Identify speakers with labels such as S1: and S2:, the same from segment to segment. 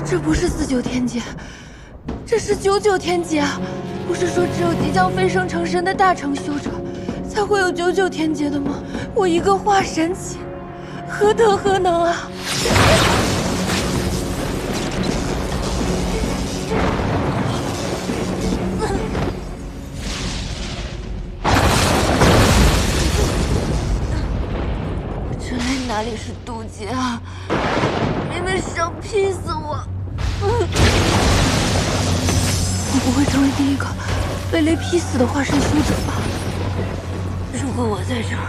S1: 这不是49天劫，这是99天劫啊！不是说只有即将飞升成神的大成修者，才会有99天劫的吗？我一个化神期，何德何能啊！这里哪里是渡劫啊？明明是要劈死我！我不会成为第一个被雷劈死的化神修者吧？如果我在这儿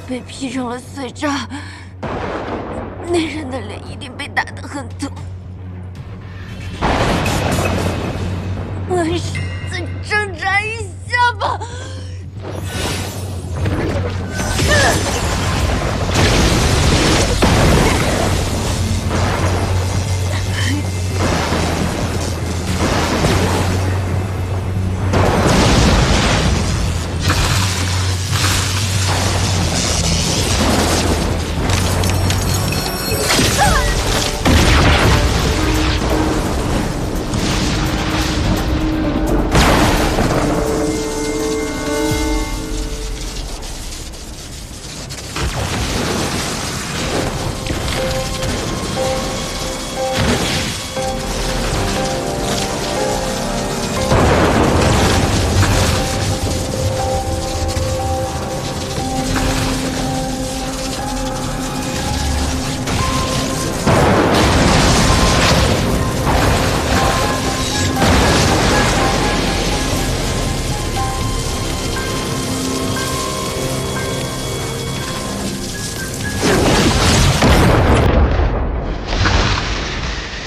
S1: 被劈成了碎渣，那人的脸一定被打得很疼。还是再挣扎一下吧。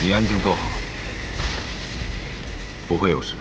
S2: 你安静坐好，不会有事。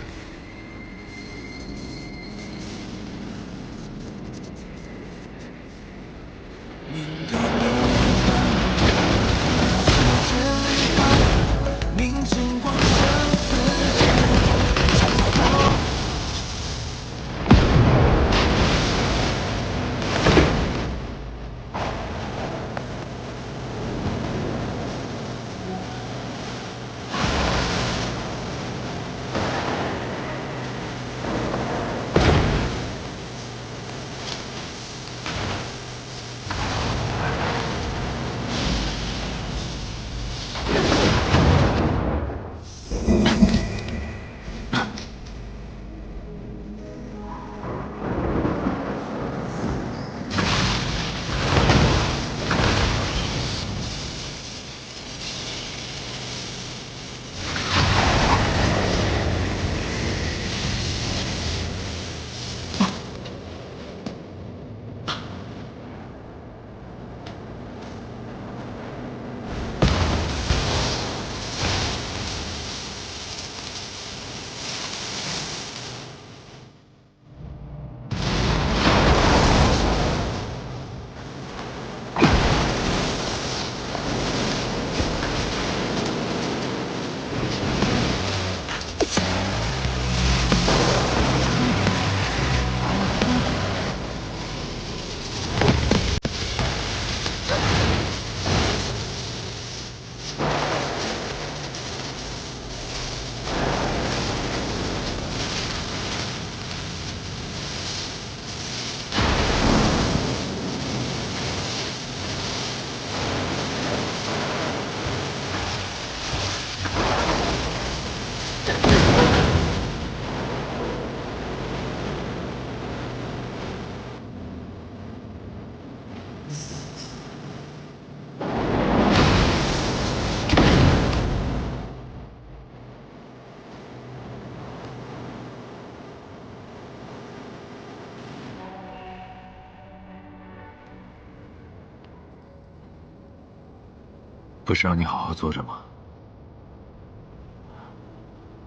S2: 不是让你好好坐着吗？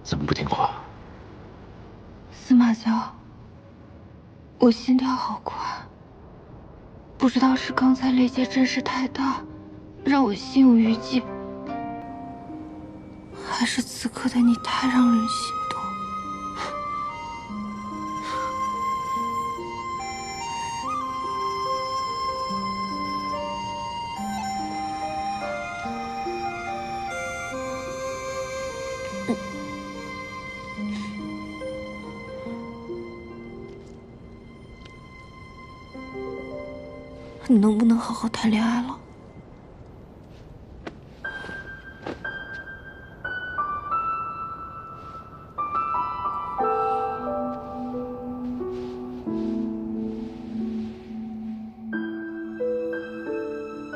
S2: 怎么不听话？
S1: 司马娇，我心跳好快，不知道是刚才雷劫阵势太大，让我心有余悸，还是此刻的你太让人心动。你能不能好好谈恋爱了？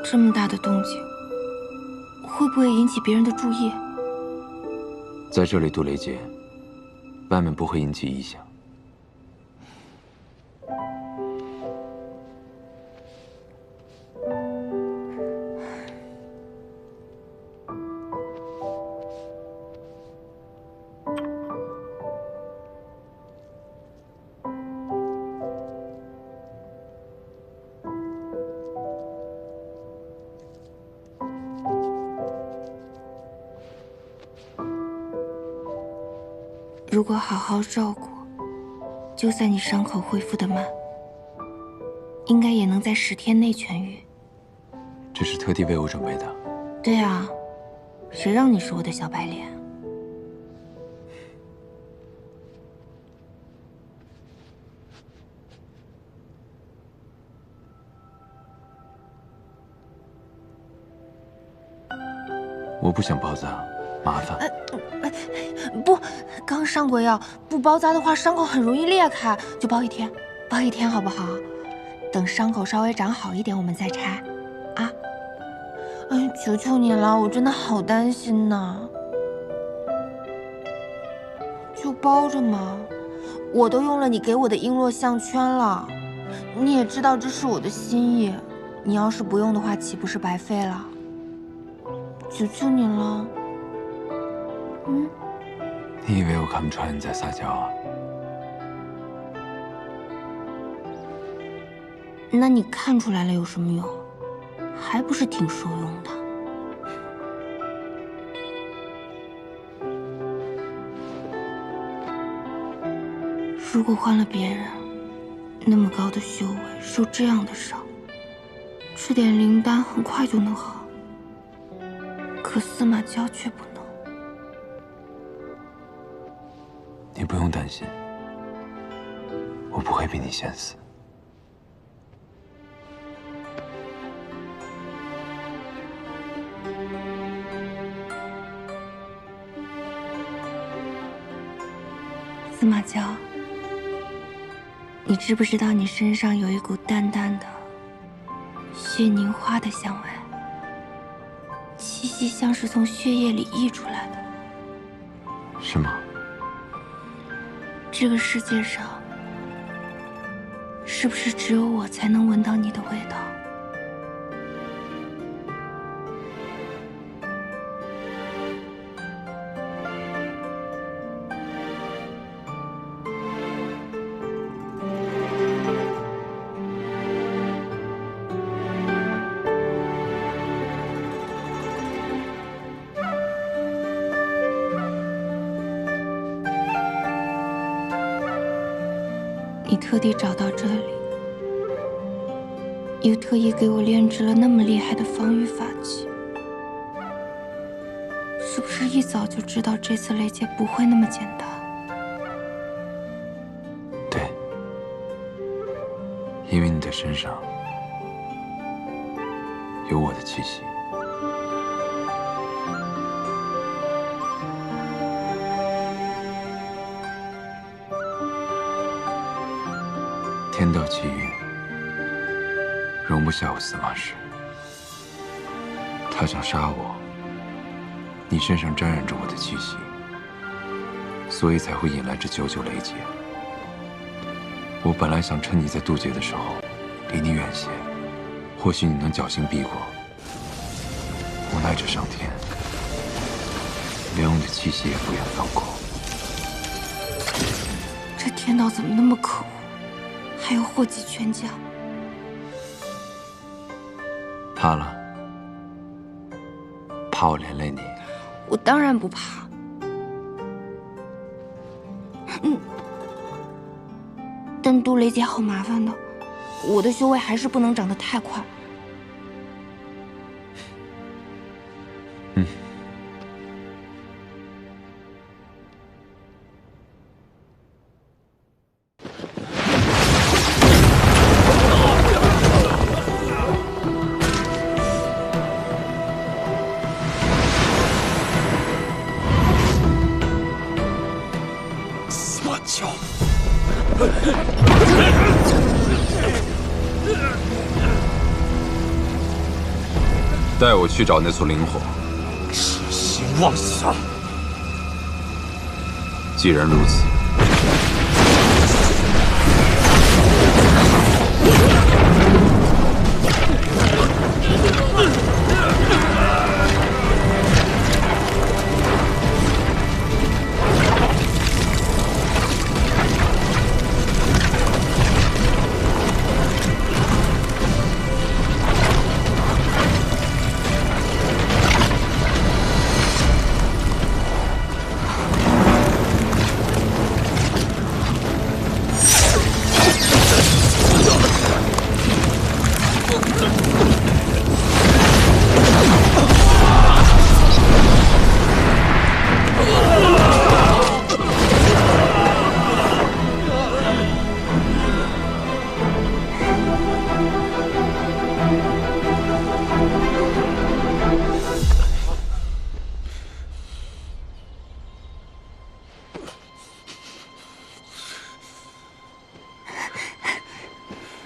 S1: 这么大的动静，会不会引起别人的注意？
S2: 在这里渡雷劫，外面不会引起异响。
S1: 如果好好照顾，就算你伤口恢复得慢，应该也能在10天内痊愈。
S2: 这是特地为我准备的。
S1: 对啊，谁让你是我的小白脸？
S2: 我不想包扎，麻烦。
S1: 不，刚上过药，不包扎的话，伤口很容易裂开。就包一天，包一天好不好？等伤口稍微长好一点，我们再拆。啊！哎，求求你了，我真的好担心呐。就包着嘛，我都用了你给我的璎珞项圈了，你也知道这是我的心意，你要是不用的话，岂不是白费了？求求你了。嗯。
S2: 你以为我看不出来你在撒娇啊？
S1: 那你看出来了有什么用？还不是挺受用的。如果换了别人，那么高的修为，受这样的伤，吃点灵丹很快就能好。可司马娇却不能。
S2: 你不用担心，我不会比你先死。
S1: 司马娇，你知不知道你身上有一股淡淡的血凝花的香味，气息像是从血液里溢出来的。
S2: 是吗？
S1: 这个世界上，是不是只有我才能闻到你的味道？你特地找到这里，又特意给我炼制了那么厉害的防御法器，是不是一早就知道这次雷劫不会那么简单？
S2: 对，因为你的身上有我的气息。天道气运，容不下我司马氏。他想杀我，你身上沾染着我的气息，所以才会引来这9雷劫。我本来想趁你在渡劫的时候离你远些，或许你能侥幸避过。无奈着上天，连我的气息也不愿放过。
S1: 这天道怎么那么可恶，还要祸及全家？
S2: 怕了？怕我连累你？
S1: 我当然不怕。但杜雷姐好麻烦的，我的修为还是不能长得太快。
S2: 司马教。带我去找那簇灵火。
S3: 痴心妄想！
S2: 既然如此，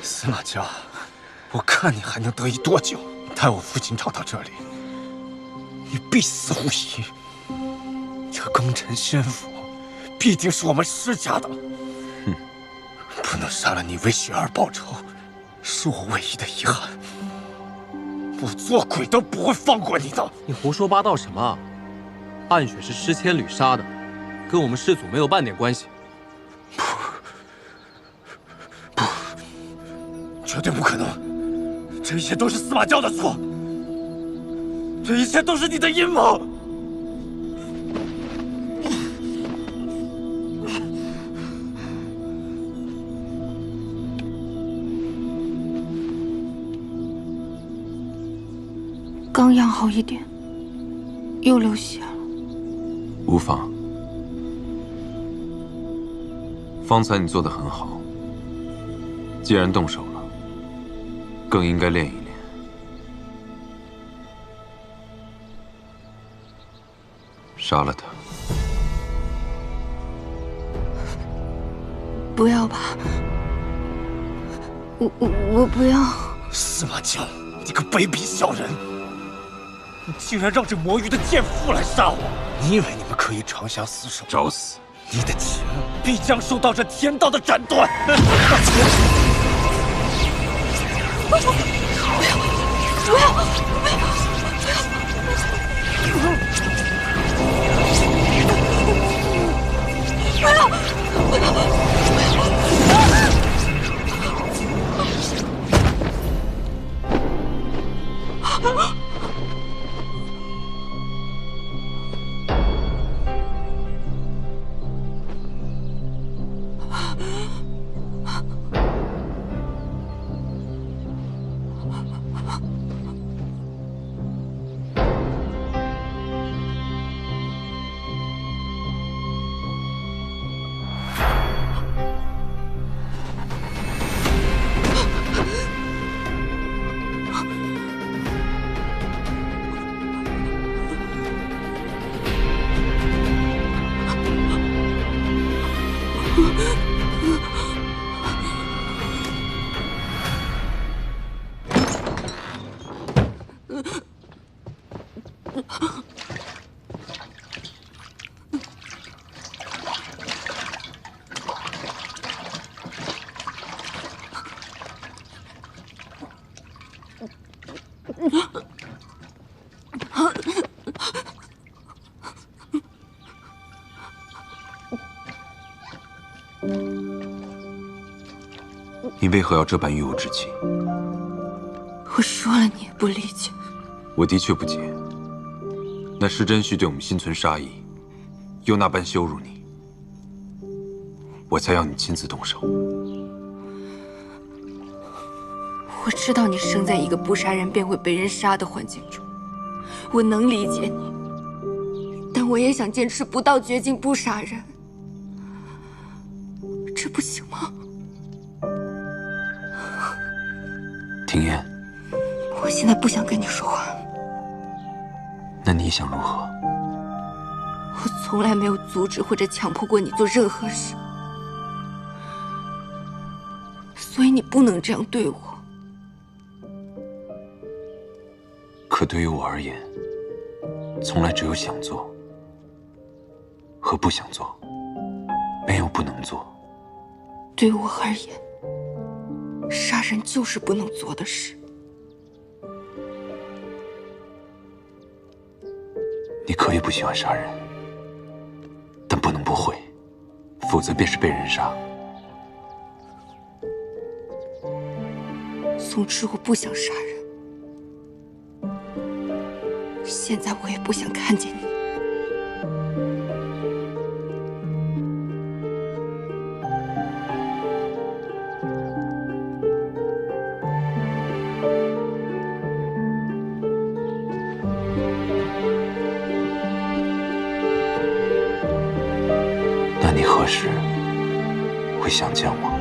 S3: 司马家，我看你还能得意多久？待我父亲找到这里，你必死无疑。这功臣仙府，必定是我们施家的。不能杀了你为雪儿报仇，是我唯一的遗憾。我做鬼都不会放过你的！
S4: 你胡说八道什么？暗雪是施千缕杀的，跟我们师祖没有半点关系。
S3: 绝对不可能！这一切都是司马教的错，这一切都是你的阴谋！
S1: 刚养好一点，又流血了。
S2: 无妨。方才你做得很好，既然动手了，更应该练一练。杀了他。
S1: 不要吧，我不要。
S3: 司马江，你个卑鄙小人！你竟然让这魔域的贱妇来杀我！你以为你们可以长相厮守？
S2: 找死！
S3: 你的情必将受到这天道的斩断！
S1: 不要！不要！
S2: 你为何要这般与我置气？
S1: 我说了你也不理解。
S2: 我的确不解，那施真旭对我们心存杀意，又那般羞辱你，我才要你亲自动手。
S1: 我知道你生在一个不杀人便会被人杀的环境中，我能理解你，但我也想坚持不到绝境不杀人，这不行吗？
S2: 庭砚，
S1: 我现在不想跟你说话。
S2: 那你想如何？
S1: 我从来没有阻止或者强迫过你做任何事，所以你不能这样对我。
S2: 可对于我而言，从来只有想做和不想做，没有不能做。
S1: 对我而言，杀人就是不能做的事。
S2: 你可以不喜欢杀人，但不能不会，否则便是被人杀。
S1: 总之，我不想杀人。现在我也不想看见你。
S2: 那你何时会想见我？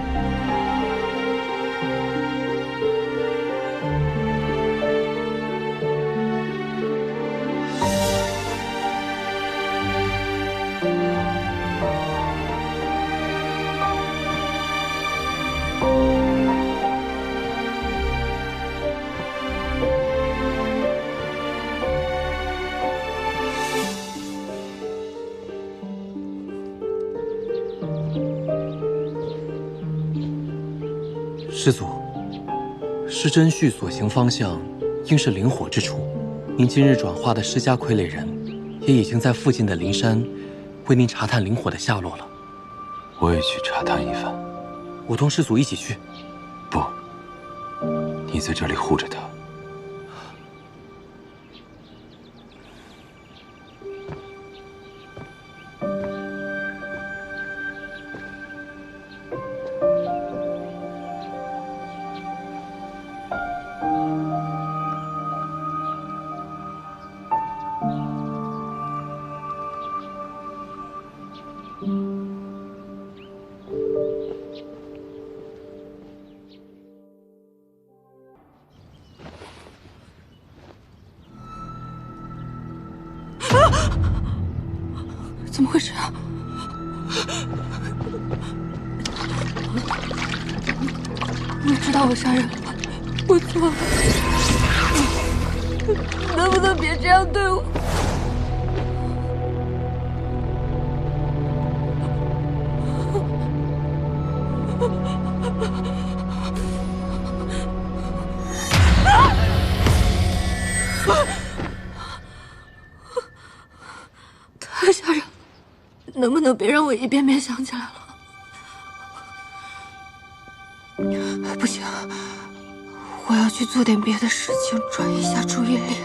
S4: 师祖，施真旭所行方向应是灵火之处。您今日转化的施家傀儡人，也已经在附近的灵山为您查探灵火的下落了。
S2: 我也去查探一番。
S4: 我同师祖一起去。
S2: 不，你在这里护着他。
S1: 怎么会这样？我知道我杀人了，我错了，能不能别这样对我？太吓人了，能不能别让我一遍遍想起来了？不行，我要去做点别的事情，转移一下注意力。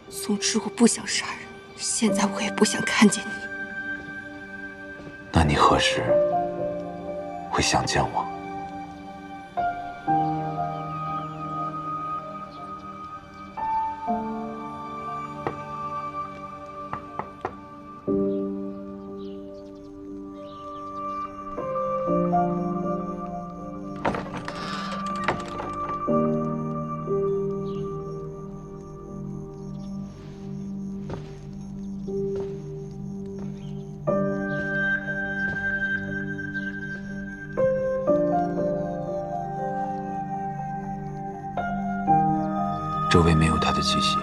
S1: 总之，我不想杀人，现在我也不想看见你。
S2: 那你何时会想见我？周围没有他的气息，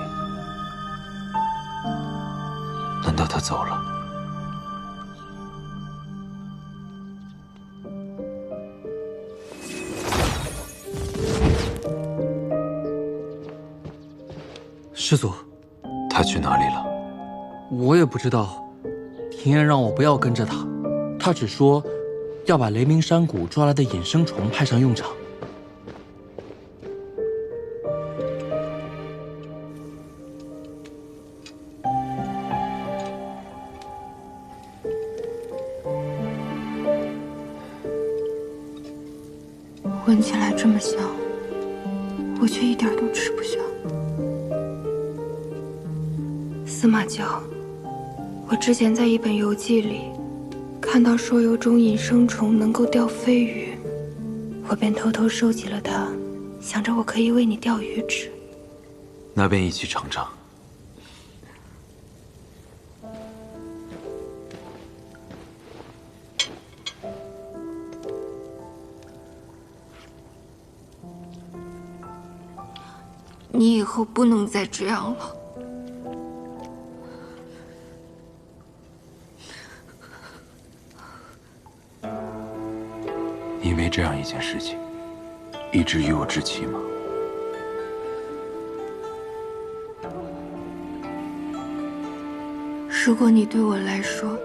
S2: 难道他走了？
S4: 师祖，
S2: 他去哪里了？
S4: 我也不知道，庭燕让我不要跟着他，他只说要把雷鸣山谷抓来的隐生虫派上用场。
S1: 闻起来这么香，我却一点都吃不下。司马椒，我之前在一本游记里看到说有种隐生虫能够钓飞鱼，我便偷偷收集了它，想着我可以为你钓鱼吃。
S2: 那便一起尝尝。
S1: 你以后不能再这样了。
S2: 因为这样一件事情，一直与我置气吗？
S1: 如果你对我来说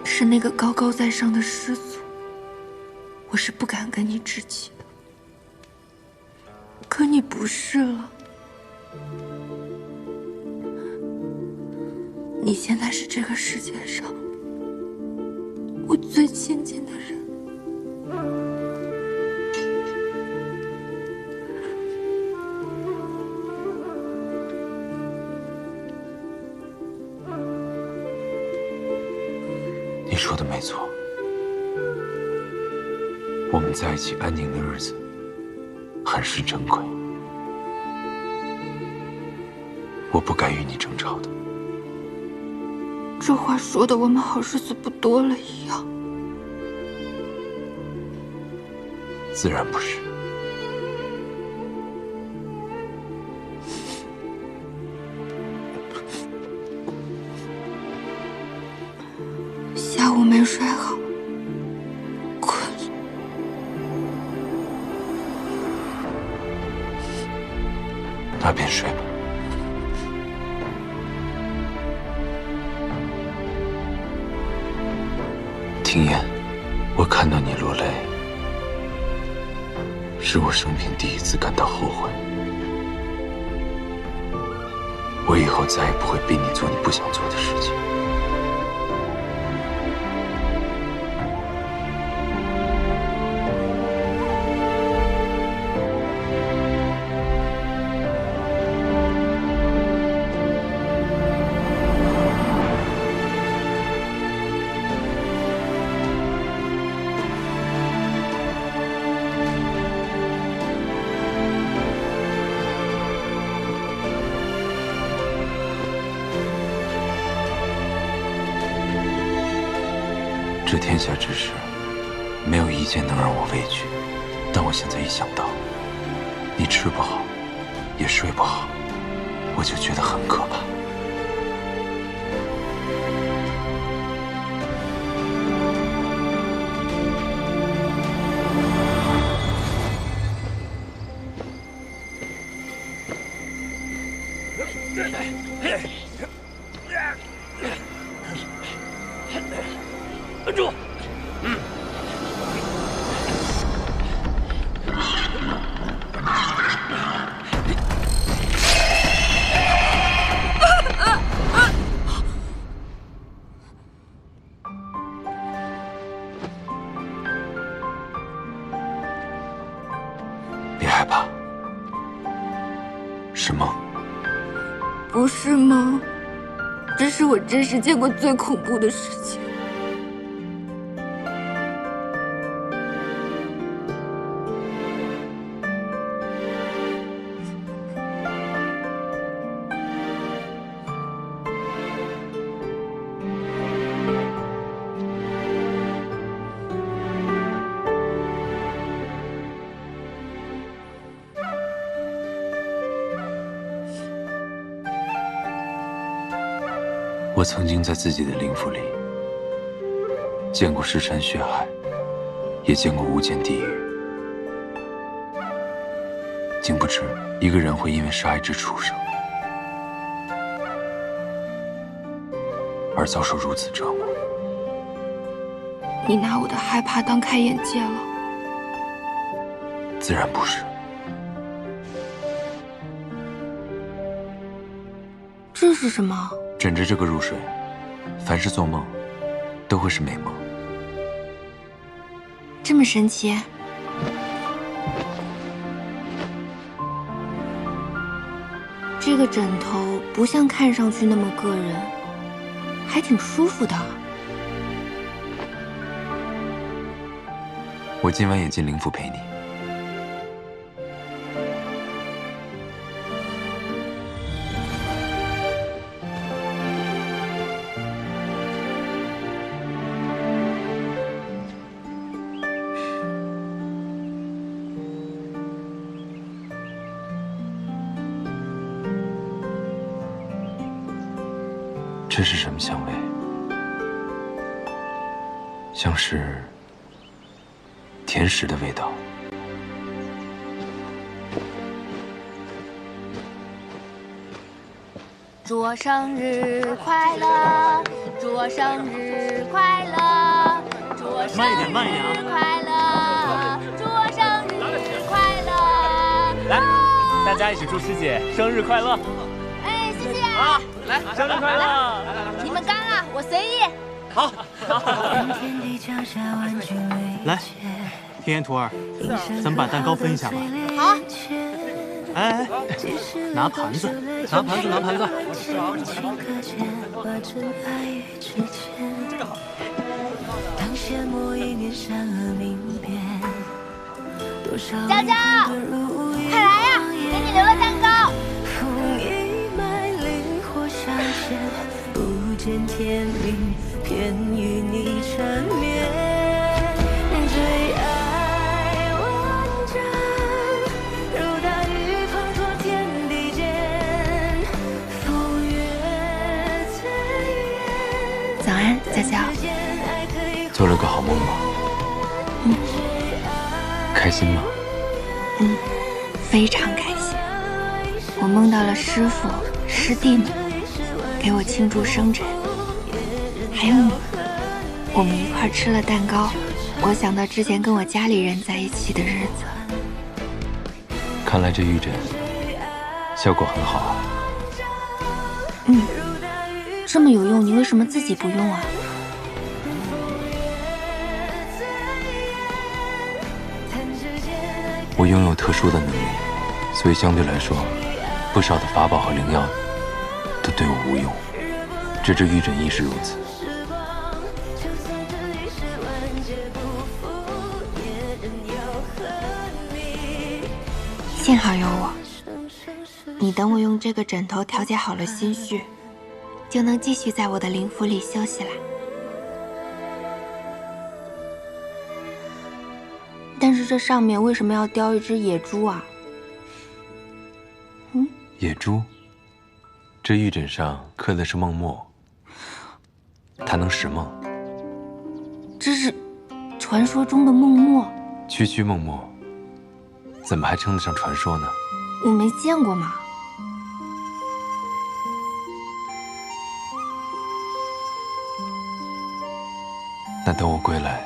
S1: 是那个高高在上的师祖，我是不敢跟你置气的。可你不是了，你现在是这个世界上我最亲近的人。
S2: 你说的没错，我们在一起安宁的日子很是珍贵，我不该与你争吵的。
S1: 这话说的我们好日子不多了一样。
S2: 自然不是。
S1: 下午没睡好，困。
S2: 那便睡吧。庭燕，我看到你落泪，是我生平第一次感到后悔。我以后再也不会逼你做你不想做的事情。这天下之事，没有一件能让我畏惧。但我现在一想到，你吃不好，也睡不好，我就觉得很可怕。
S3: 稳住！
S2: 别害怕，是梦。
S1: 不是吗？这是我真实见过最恐怖的事情。
S2: 我曾经在自己的灵府里见过尸山血海，也见过无间地狱。竟不知一个人会因为杀一只畜生，而遭受如此折磨。
S1: 你拿我的害怕当开眼界了？
S2: 自然不是。
S1: 这是什么？
S2: 枕着这个入睡，凡是做梦，都会是美梦。
S1: 这么神奇？这个枕头不像看上去那么个人，还挺舒服的。
S2: 我今晚也进灵府陪你。这是什么香味？像是甜食的味道。
S1: 祝我生日快乐！祝我生日快乐！祝我生日快乐！祝我生日快乐！
S5: 来，大家一起祝师姐生日快乐！
S1: 哎，谢谢
S5: 啊！来，生日快乐！
S1: 你们干啊，我随意。
S5: 好，来，天元徒儿，咱们把蛋糕分一下吧。
S1: 好。
S5: 哎，拿盘子，拿盘子，拿盘子。
S1: 娇娇，快来呀，给你留了蛋糕。不见天明，偏与你缠绵。最爱万丈，如大雨滂沱天地间，风月醉烟。早安，娇娇。
S2: 做了个好梦吗？开心吗？
S1: 非常开心。我梦到了师父、师弟们给我庆祝生辰，还有你，我们一块吃了蛋糕。我想到之前跟我家里人在一起的日子。
S2: 看来这玉枕效果很好。
S1: 这么有用，你为什么自己不用啊？
S2: 我拥有特殊的能力，所以相对来说，不少的法宝和灵药都对我无用。这只玉枕亦是如此。
S1: 幸好有我，你等我用这个枕头调节好了心绪，就能继续在我的灵府里休息啦。但是这上面为什么要雕一只野猪啊？
S2: 野猪？这玉枕上刻的是梦墨，它能识梦。
S1: 这是传说中的梦墨？
S2: 区区梦墨，怎么还称得上传说呢？
S1: 我没见过嘛。
S2: 那等我归来，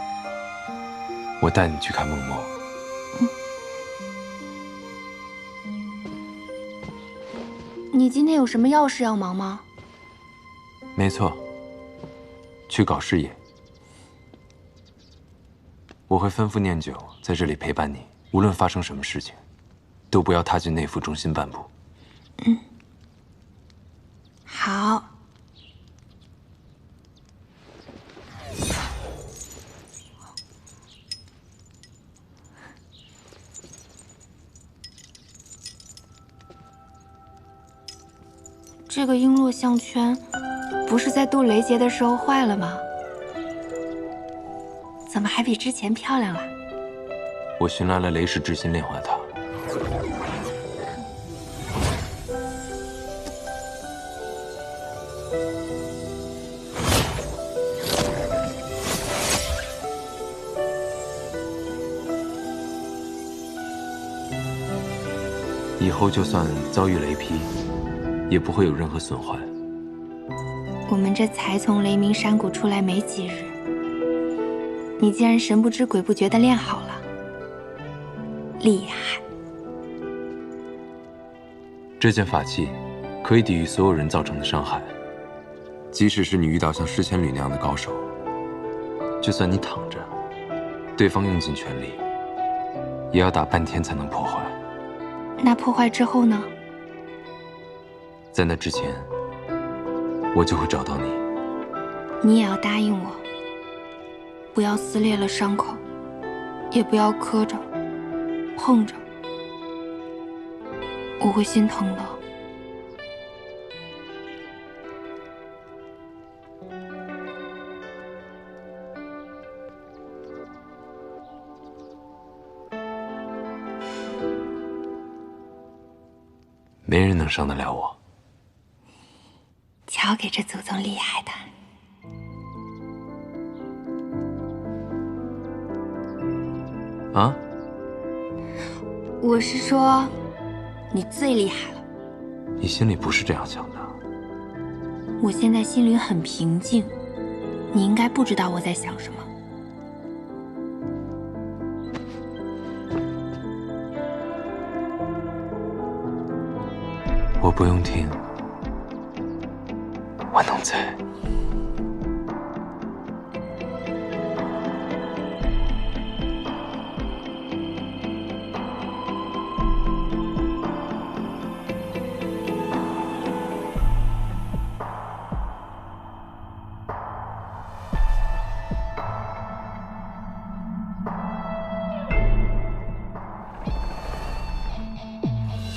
S2: 我带你去看梦墨。
S1: 你今天有什么要事要忙吗？
S2: 没错，去搞事业。我会吩咐念九在这里陪伴你，无论发生什么事情，都不要踏进内府中心半步。
S1: 好。这个璎珞项圈不是在渡雷劫的时候坏了吗？怎么还比之前漂亮了？
S2: 我寻来了雷氏至心炼化塔。以后就算遭遇雷劈，也不会有任何损坏。
S1: 我们这才从雷鸣山谷出来没几日，你竟然神不知鬼不觉地练好了，厉害！
S2: 这件法器可以抵御所有人造成的伤害，即使是你遇到像释千旅那样的高手，就算你躺着，对方用尽全力，也要打半天才能破坏。
S1: 那破坏之后呢？
S2: 在那之前，我就会找到你。
S1: 你也要答应我，不要撕裂了伤口，也不要磕着、碰着，我会心疼的。
S2: 没人能伤得了我。
S1: 瞧给这祖宗厉害的！
S2: 啊？
S1: 我是说，你最厉害了。
S2: 你心里不是这样想的。
S1: 我现在心里很平静，你应该不知道我在想什么。
S2: 我不用听，我能猜。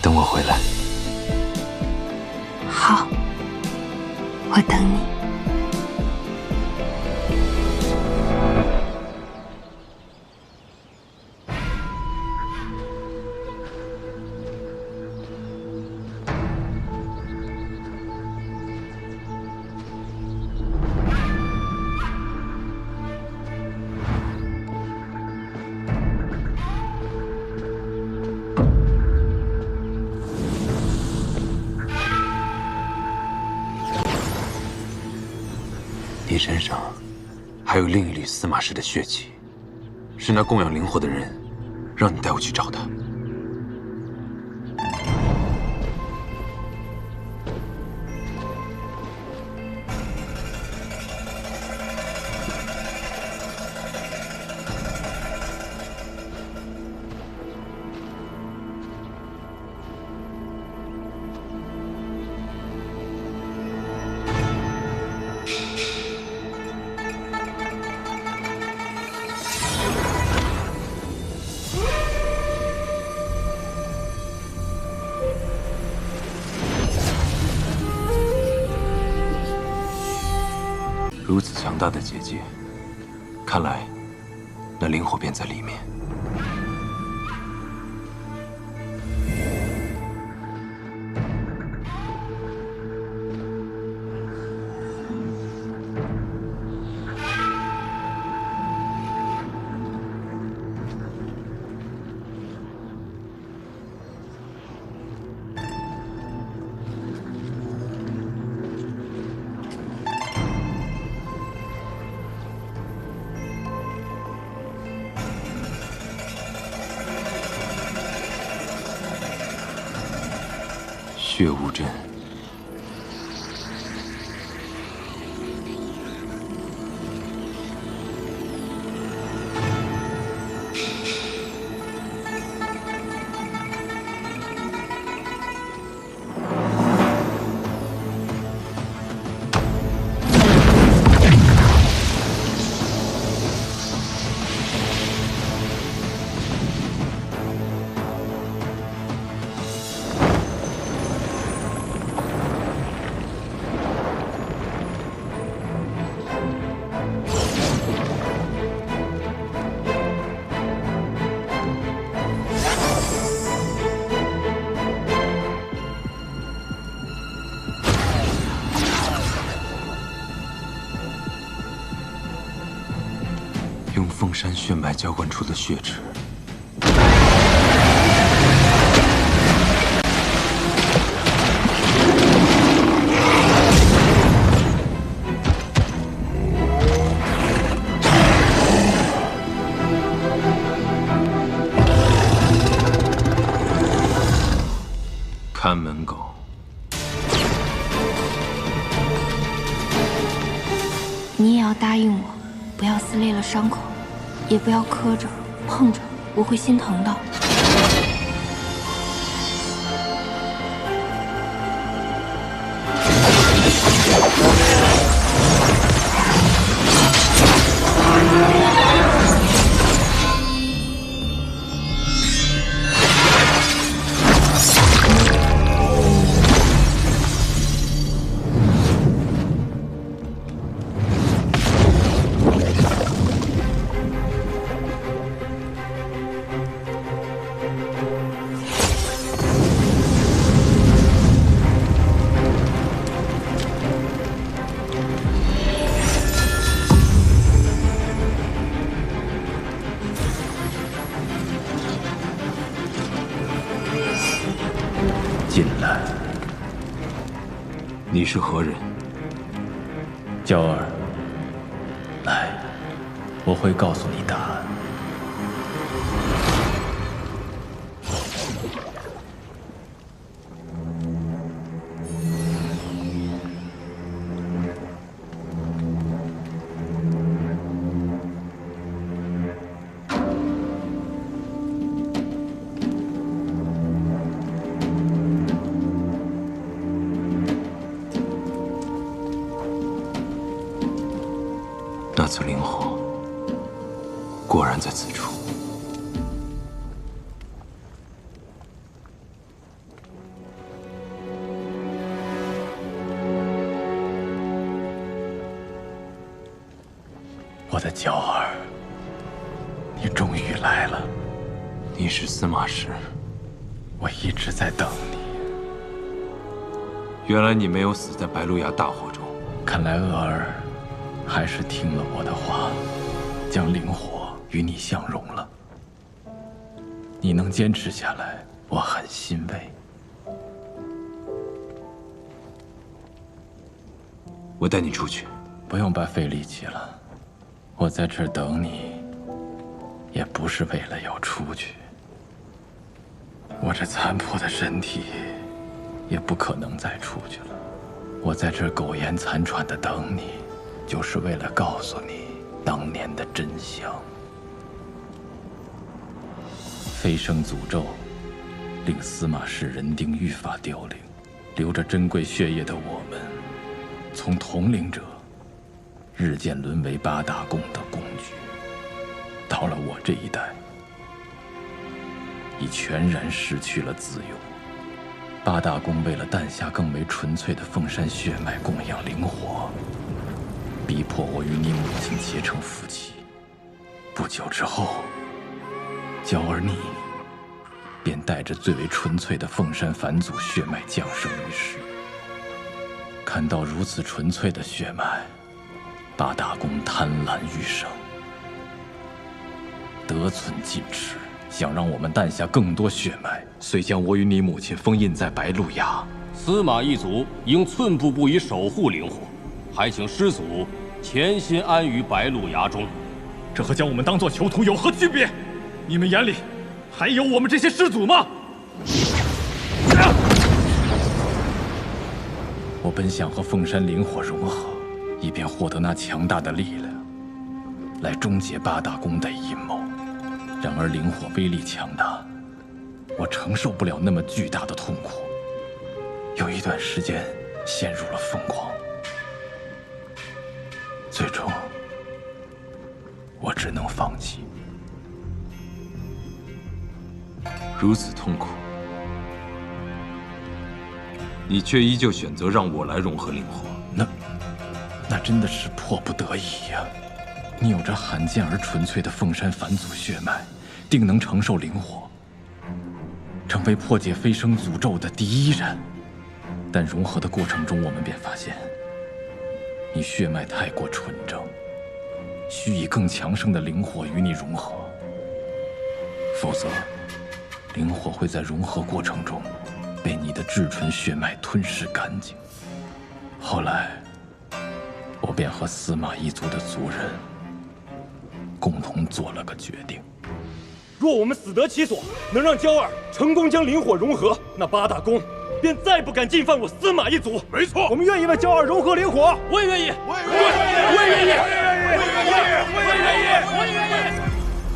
S2: 等我回来。
S1: 好，我等你。
S2: 你身上还有另一缕司马氏的血气，是那供养灵火的人让你带我去找他。如此强大的结界，看来那灵火便在里面。血雾阵，用凤山血脉浇灌出的血池。
S1: 答应我，不要撕裂了伤口，也不要磕着、碰着，我会心疼的。
S2: 进来。你是何人？
S3: 娇儿，来，我会告诉你答案。
S2: 那次灵火果然在此处。
S3: 我的娇儿，你终于来了。
S2: 你是司马氏，
S3: 我一直在等你。
S2: 原来你没有死在白鹿崖大火中。
S3: 看来娥儿还是听了我的话，将灵火与你相融了。你能坚持下来，我很欣慰。
S2: 我带你出去。
S3: 不用白费力气了，我在这儿等你，也不是为了要出去。我这残破的身体，也不可能再出去了。我在这儿苟延残喘的等你，就是为了告诉你当年的真相。飞升诅咒，令司马氏人丁愈发凋零，流着珍贵血液的我们，从统领者日渐沦为八大宫的工具。到了我这一代，已全然失去了自由。八大宫为了诞下更为纯粹的凤山血脉供养灵火，逼迫我与你母亲结成夫妻。不久之后，娇儿你便带着最为纯粹的凤山返祖血脉降生于世。看到如此纯粹的血脉，八大宫贪婪欲生，得寸进尺，想让我们诞下更多血脉，遂将我与你母亲封印在白鹿崖。
S6: 司马一族应寸步不移守护灵火，还请师祖潜心安于白鹿崖中。
S7: 这和将我们当作囚徒有何区别？你们眼里还有我们这些师祖吗？
S3: 我本想和凤山灵火融合，以便获得那强大的力量，来终结八大宫的阴谋。然而灵火威力强大，我承受不了那么巨大的痛苦，有一段时间陷入了疯狂。最终，我只能放弃。
S2: 如此痛苦，你却依旧选择让我来融合灵火。
S3: 那真的是迫不得已呀！你有着罕见而纯粹的凤山返祖血脉，定能承受灵火，成为破解飞升诅咒的第一人。但融合的过程中，我们便发现，你血脉太过纯正，需以更强盛的灵火与你融合，否则，灵火会在融合过程中被你的至纯血脉吞噬干净。后来，我便和司马一族的族人共同做了个决定：
S7: 若我们死得其所，能让娇儿成功将灵火融合，那八大宫便再不敢进犯我司马一族。没错，我们愿意为娇儿融合灵火。
S6: 我也愿意，
S7: 我也愿意。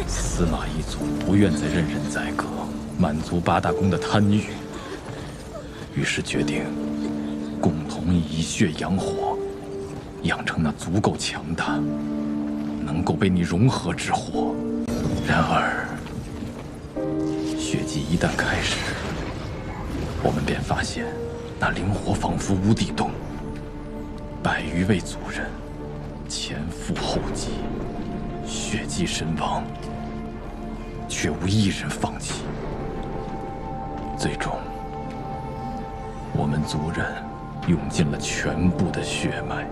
S8: 司马一族不愿再任人宰割，满足八大公的贪欲，于是决定共同以血养火，养成那足够强大、能够被你融合之火。然而，血祭一旦开始，我们便发现那灵火仿佛无底洞，100余位族人前赴后继，血祭身亡，却无一人放弃。最终，我们族人用尽了全部的血脉，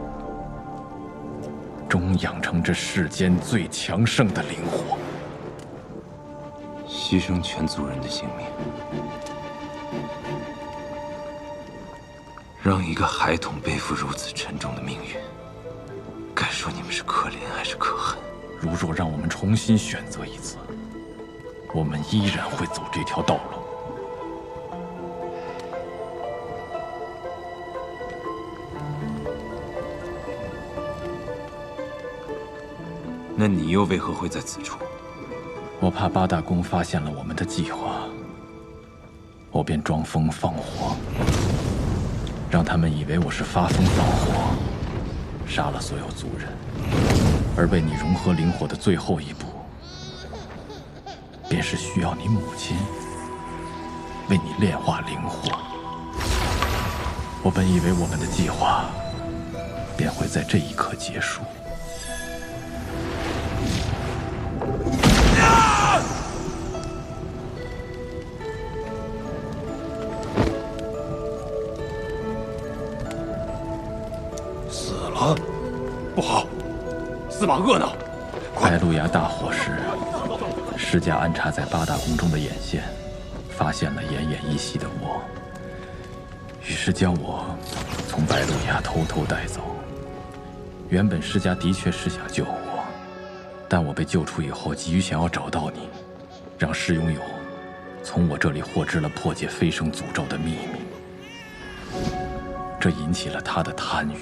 S8: 终养成这世间最强盛的灵火。
S2: 牺牲全族人的性命，让一个孩童背负如此沉重的命运，该说你们是可怜还是可恨？
S8: 如若让我们重新选择一次，我们依然会走这条道路。
S2: 那你又为何会在此处？
S8: 我怕八大公发现了我们的计划，我便装疯放火，让他们以为我是发疯放火，杀了所有族人。而为你融合灵火的最后一步，便是需要你母亲为你炼化灵火。我本以为我们的计划便会在这一刻结束。
S7: 死了，不好！司马恶呢？
S8: 白鹿崖大火时，世家安插在八大宫中的眼线，发现了奄奄一息的我，于是将我从白鹿崖偷偷带走。原本世家的确是想救我，但我被救出以后，急于想要找到你，让世拥有从我这里获知了破解飞升诅咒的秘密，这引起了他的贪欲。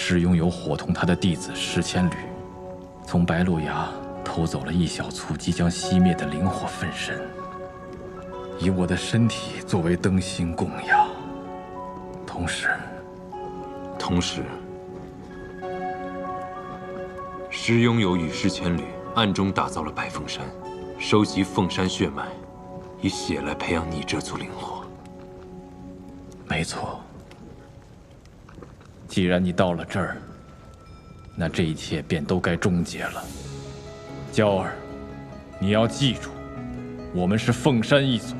S8: 世拥有伙同他的弟子10千旅，从白鹿崖偷走了一小簇即将熄灭的灵火分身，以我的身体作为灯芯供养。同时，师拥有与10千旅暗中打造了白凤山，收集凤山血脉，以血来培养你这簇灵火。没错。既然你到了这儿，那这一切便都该终结了。娇儿，你要记住，我们是凤山一族，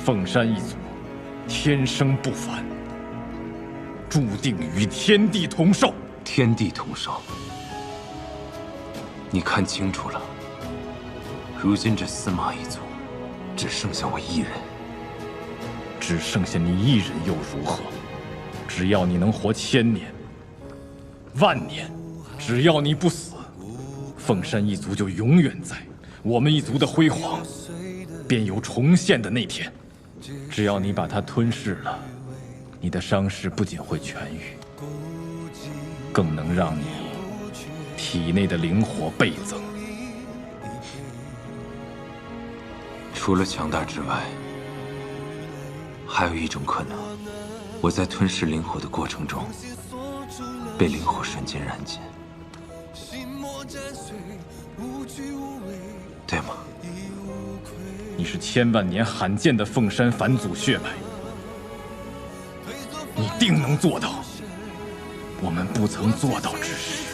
S8: 凤山一族天生不凡，注定与天地同寿。
S2: 天地同寿，你看清楚了，如今这司马一族只剩下我一人。
S8: 只剩下你一人又如何？只要你能活1000年、10000年，只要你不死，凤山一族就永远在，我们一族的辉煌便有重现的那天。只要你把它吞噬了，你的伤势不仅会痊愈，更能让你体内的灵火倍增。
S2: 除了强大之外，还有一种可能。我在吞噬灵火的过程中，被灵火瞬间燃尽，对吗？
S8: 你是1000万年罕见的凤山返祖血脉，你定能做到我们不曾做到之事。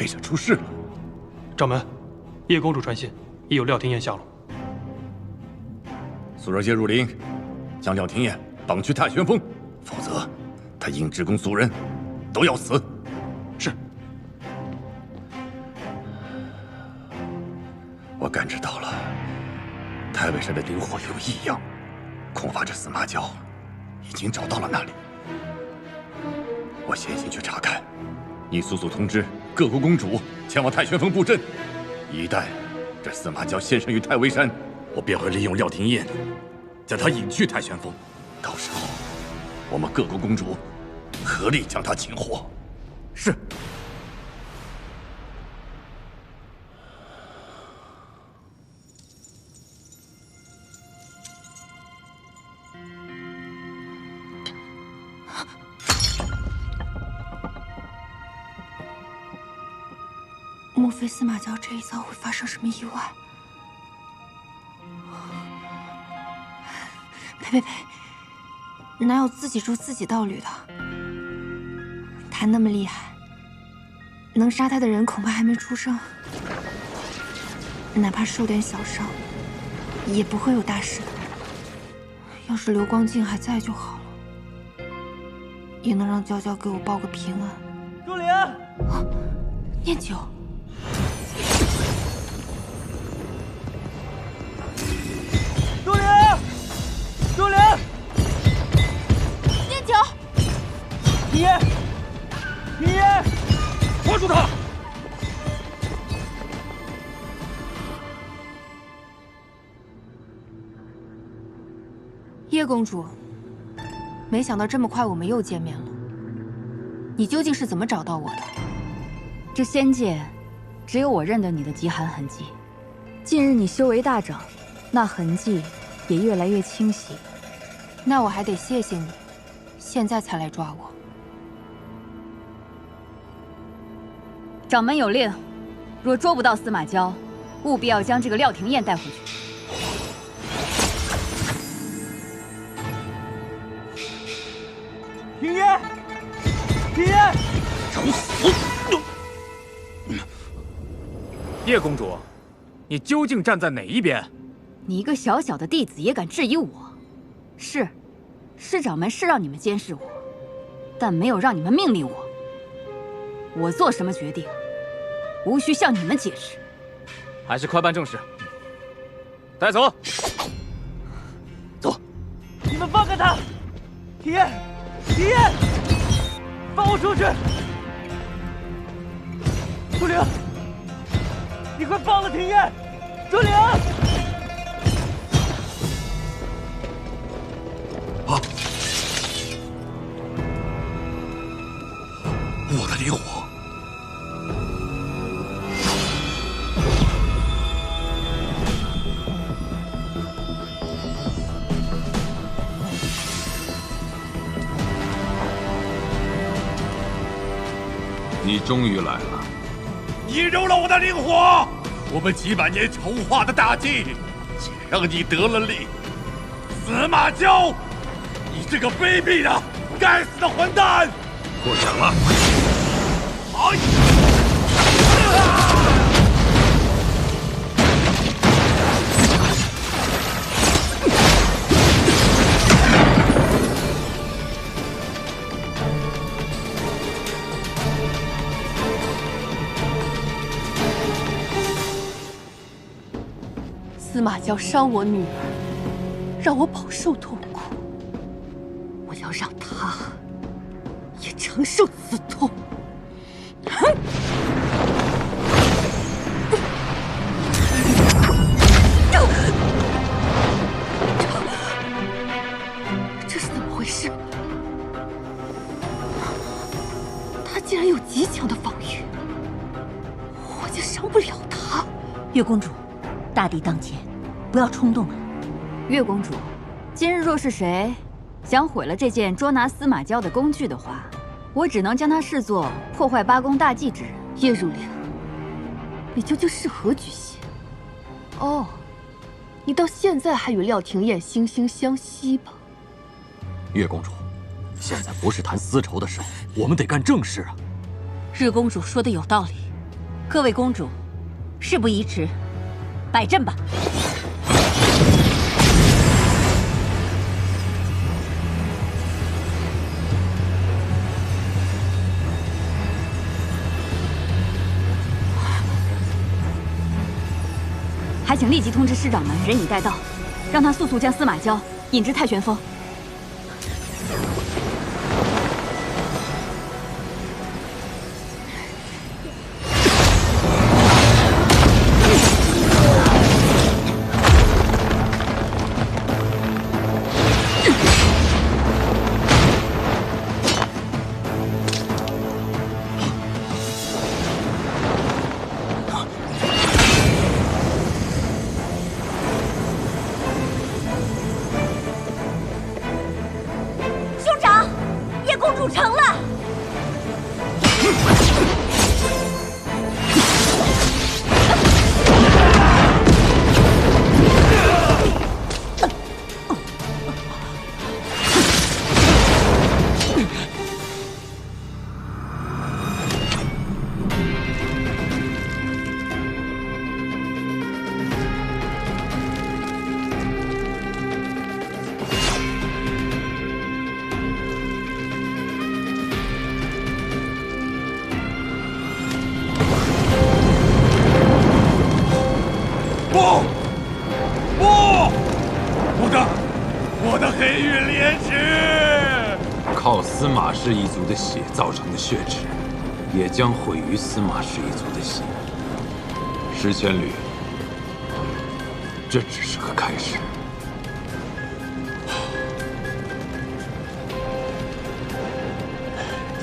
S3: 妃社出事了。
S5: 掌门，叶公主传信，已有廖廷彦下落。
S3: 速热介入林，将廖廷彦绑去太玄峰，否则他因职攻族人，都要死。
S5: 是。
S3: 我感知到了，太尉社的灵火有异样，恐怕这司马娇已经找到了那里。我先行去查看，你速速通知各国公主前往太玄峰布阵。一旦这司马娇现身于太尉山，我便会利用廖廷彦，将他引去太玄峰。到时候，我们各国公主合力将他擒获。
S5: 是。
S1: 莫非司马娇这一遭会发生什么意外？呸！哪有自己筑自己道侣的？他那么厉害，能杀他的人恐怕还没出生，哪怕受点小伤，也不会有大事的。要是刘光静还在就好了，也能让娇娇给我报个平安。
S7: 若莲，
S1: 啊，念九。
S7: 若莲，
S1: 念九，
S7: 廷烨，抓住他！
S1: 叶公主，没想到这么快我们又见面了。你究竟是怎么找到我的？
S9: 这仙界，只有我认得你的极寒痕迹。近日你修为大涨，那痕迹也越来越清晰。
S1: 那我还得谢谢你，现在才来抓我。
S9: 掌门有令，若捉不到司马娇，务必要将这个廖廷彦带回去。
S7: 廷烨，
S3: 找死！
S10: 叶公主，你究竟站在哪一边？
S9: 你一个小小的弟子也敢质疑我？是掌门是让你们监视我，但没有让你们命令我。我做什么决定，无需向你们解释。
S10: 还是快办正事。带走。
S3: 走。
S7: 你们放开他！廷烨，放我出去！朱灵，你快放了廷烨！朱灵！
S3: 啊！我的灵火！
S2: 你终于来了！
S3: 你揉了我的灵火！我们几百年筹划的大计，竟让你得了利！司马娇，你这个卑鄙的、该死的混蛋！过奖了。哎！
S1: 司马娇伤我女儿，让我饱受痛苦，我要让她也承受此痛。这是怎么回事？他竟然有极强的防御，我就伤不了他。
S11: 月公主，大敌当前，不要冲动啊！
S9: 月公主，今日若是谁想毁了这件捉拿司马娇的工具的话，我只能将他视作破坏八宫大计之人。
S1: 叶如灵，你究竟是何居心？哦，你到现在还与廖廷烨惺惺相惜吧？
S6: 月公主，现在不是谈私仇的时候，我们得干正事啊！
S11: 日公主说的有道理，各位公主，事不宜迟，摆阵吧。
S9: 还请立即通知师长们人已带到，让他速速将司马娇引至太玄峰。
S2: 氏一族的血造成的血池，也将毁于司马氏一族的血。石千缕，这只是个开始。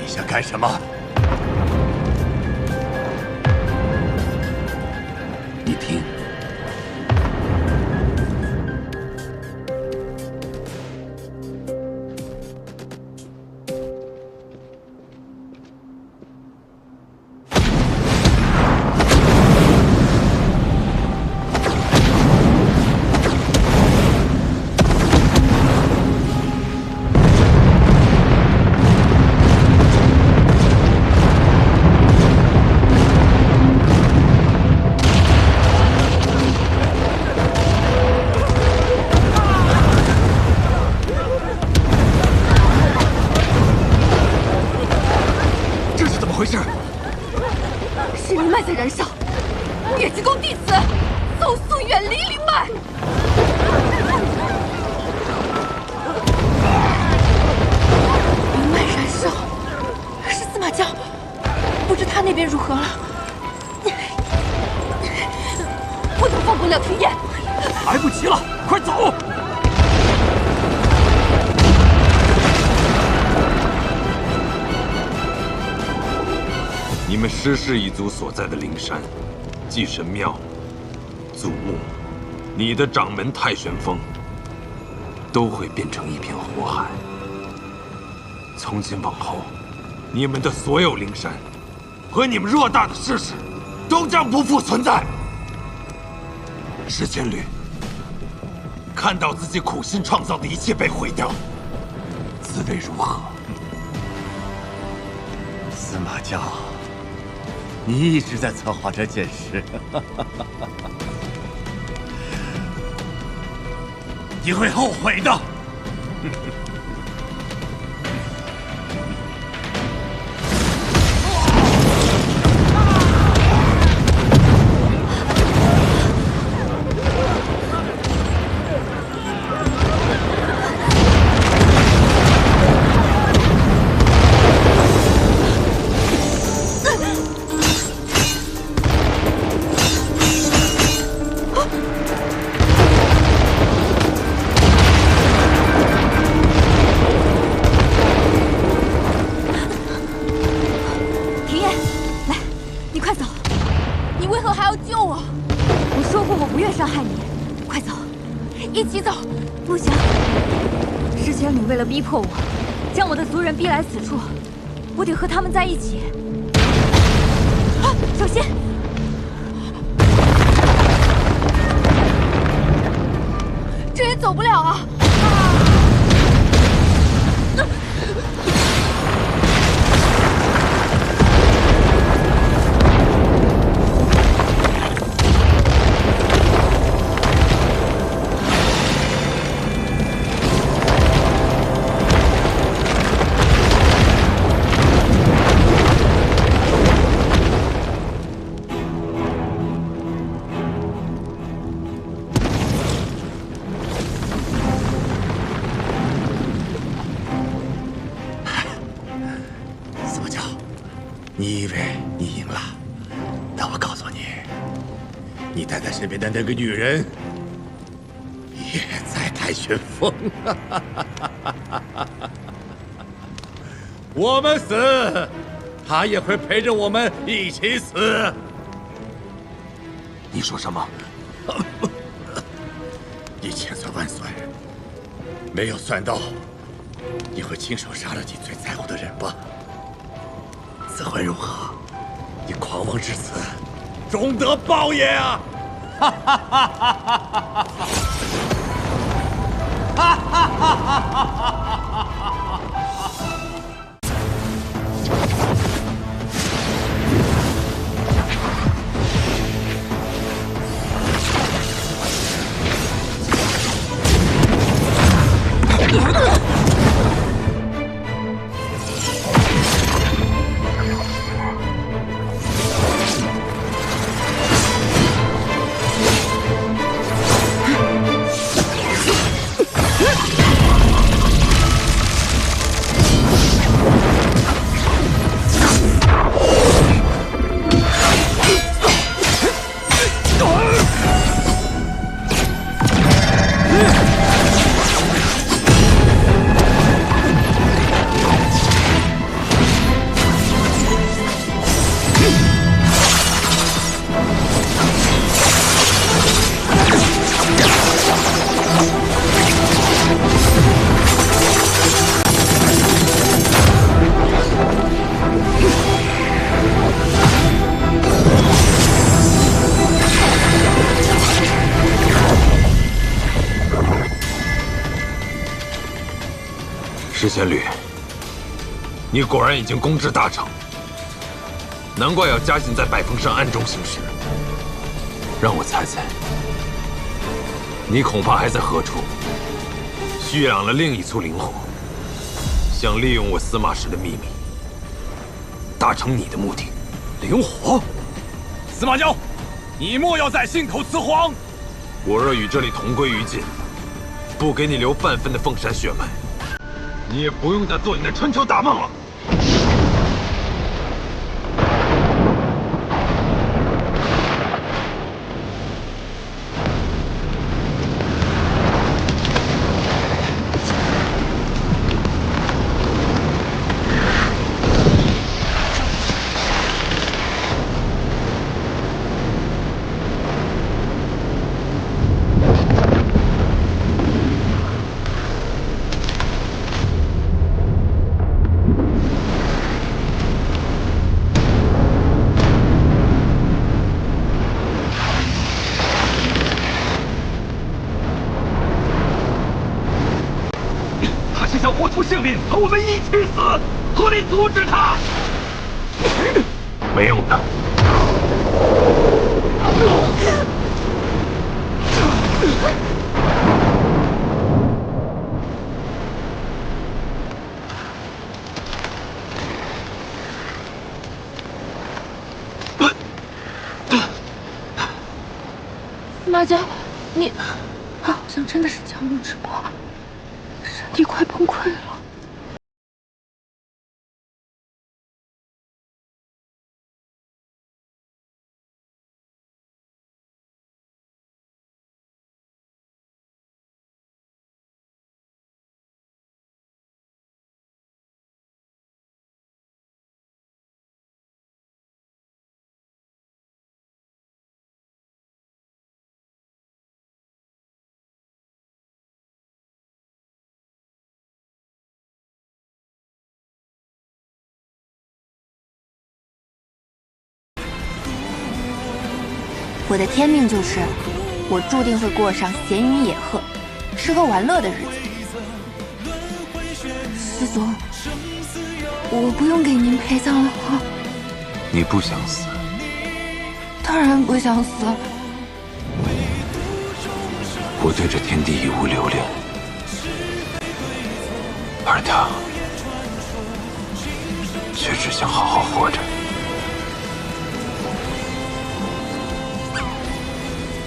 S3: 你想干什么？
S2: 你听。 石氏一族所在的灵山、祭神庙、祖墓，你的掌门太玄峰，都会变成一片火海。从今往后，你们的所有灵山和你们偌大的氏氏，都将不复存在。石千缕，看到自己苦心创造的一切被毁掉，滋味如何？
S3: 司马娇。 你一直在策划这件事，你会后悔的。
S9: 逼迫我，将我的族人逼来此处，我得和他们在一起。啊，小心！
S1: 这也走不了啊！
S12: 你以为你赢了？但我告诉你，你带在身边的那个女人也在太玄峰。我们死，她也会陪着我们一起死。
S2: 你说什么？
S12: 你千算万算，没有算到你会亲手杀了你最在乎的人吧？此会如何？你狂妄至此，终得报也啊！哈哈哈哈哈哈！哈哈哈哈哈！
S2: 石仙侣，你果然已经攻至大成，难怪要嘉信在百峰山暗中行事。让我猜猜，你恐怕还在何处蓄养了另一簇灵火，想利用我司马氏的秘密，达成你的目的。
S3: 灵火，司马昭，你莫要再信口雌黄。
S2: 我若与这里同归于尽，不给你留半分的凤山血脉，你也不用再做你的春秋大梦了。
S3: 活出性命，和我们一起死！合力阻止他！
S2: 没用的。
S1: 马家，你好像真的是强弩之末，身体快崩溃了。
S9: 我的天命就是，我注定会过上闲云野鹤、吃喝玩乐的日子。师宗，我不用给您陪葬了啊！
S2: 你不想死？
S1: 当然不想死。
S2: 我对这天地已无留恋，而他却只想好好活着。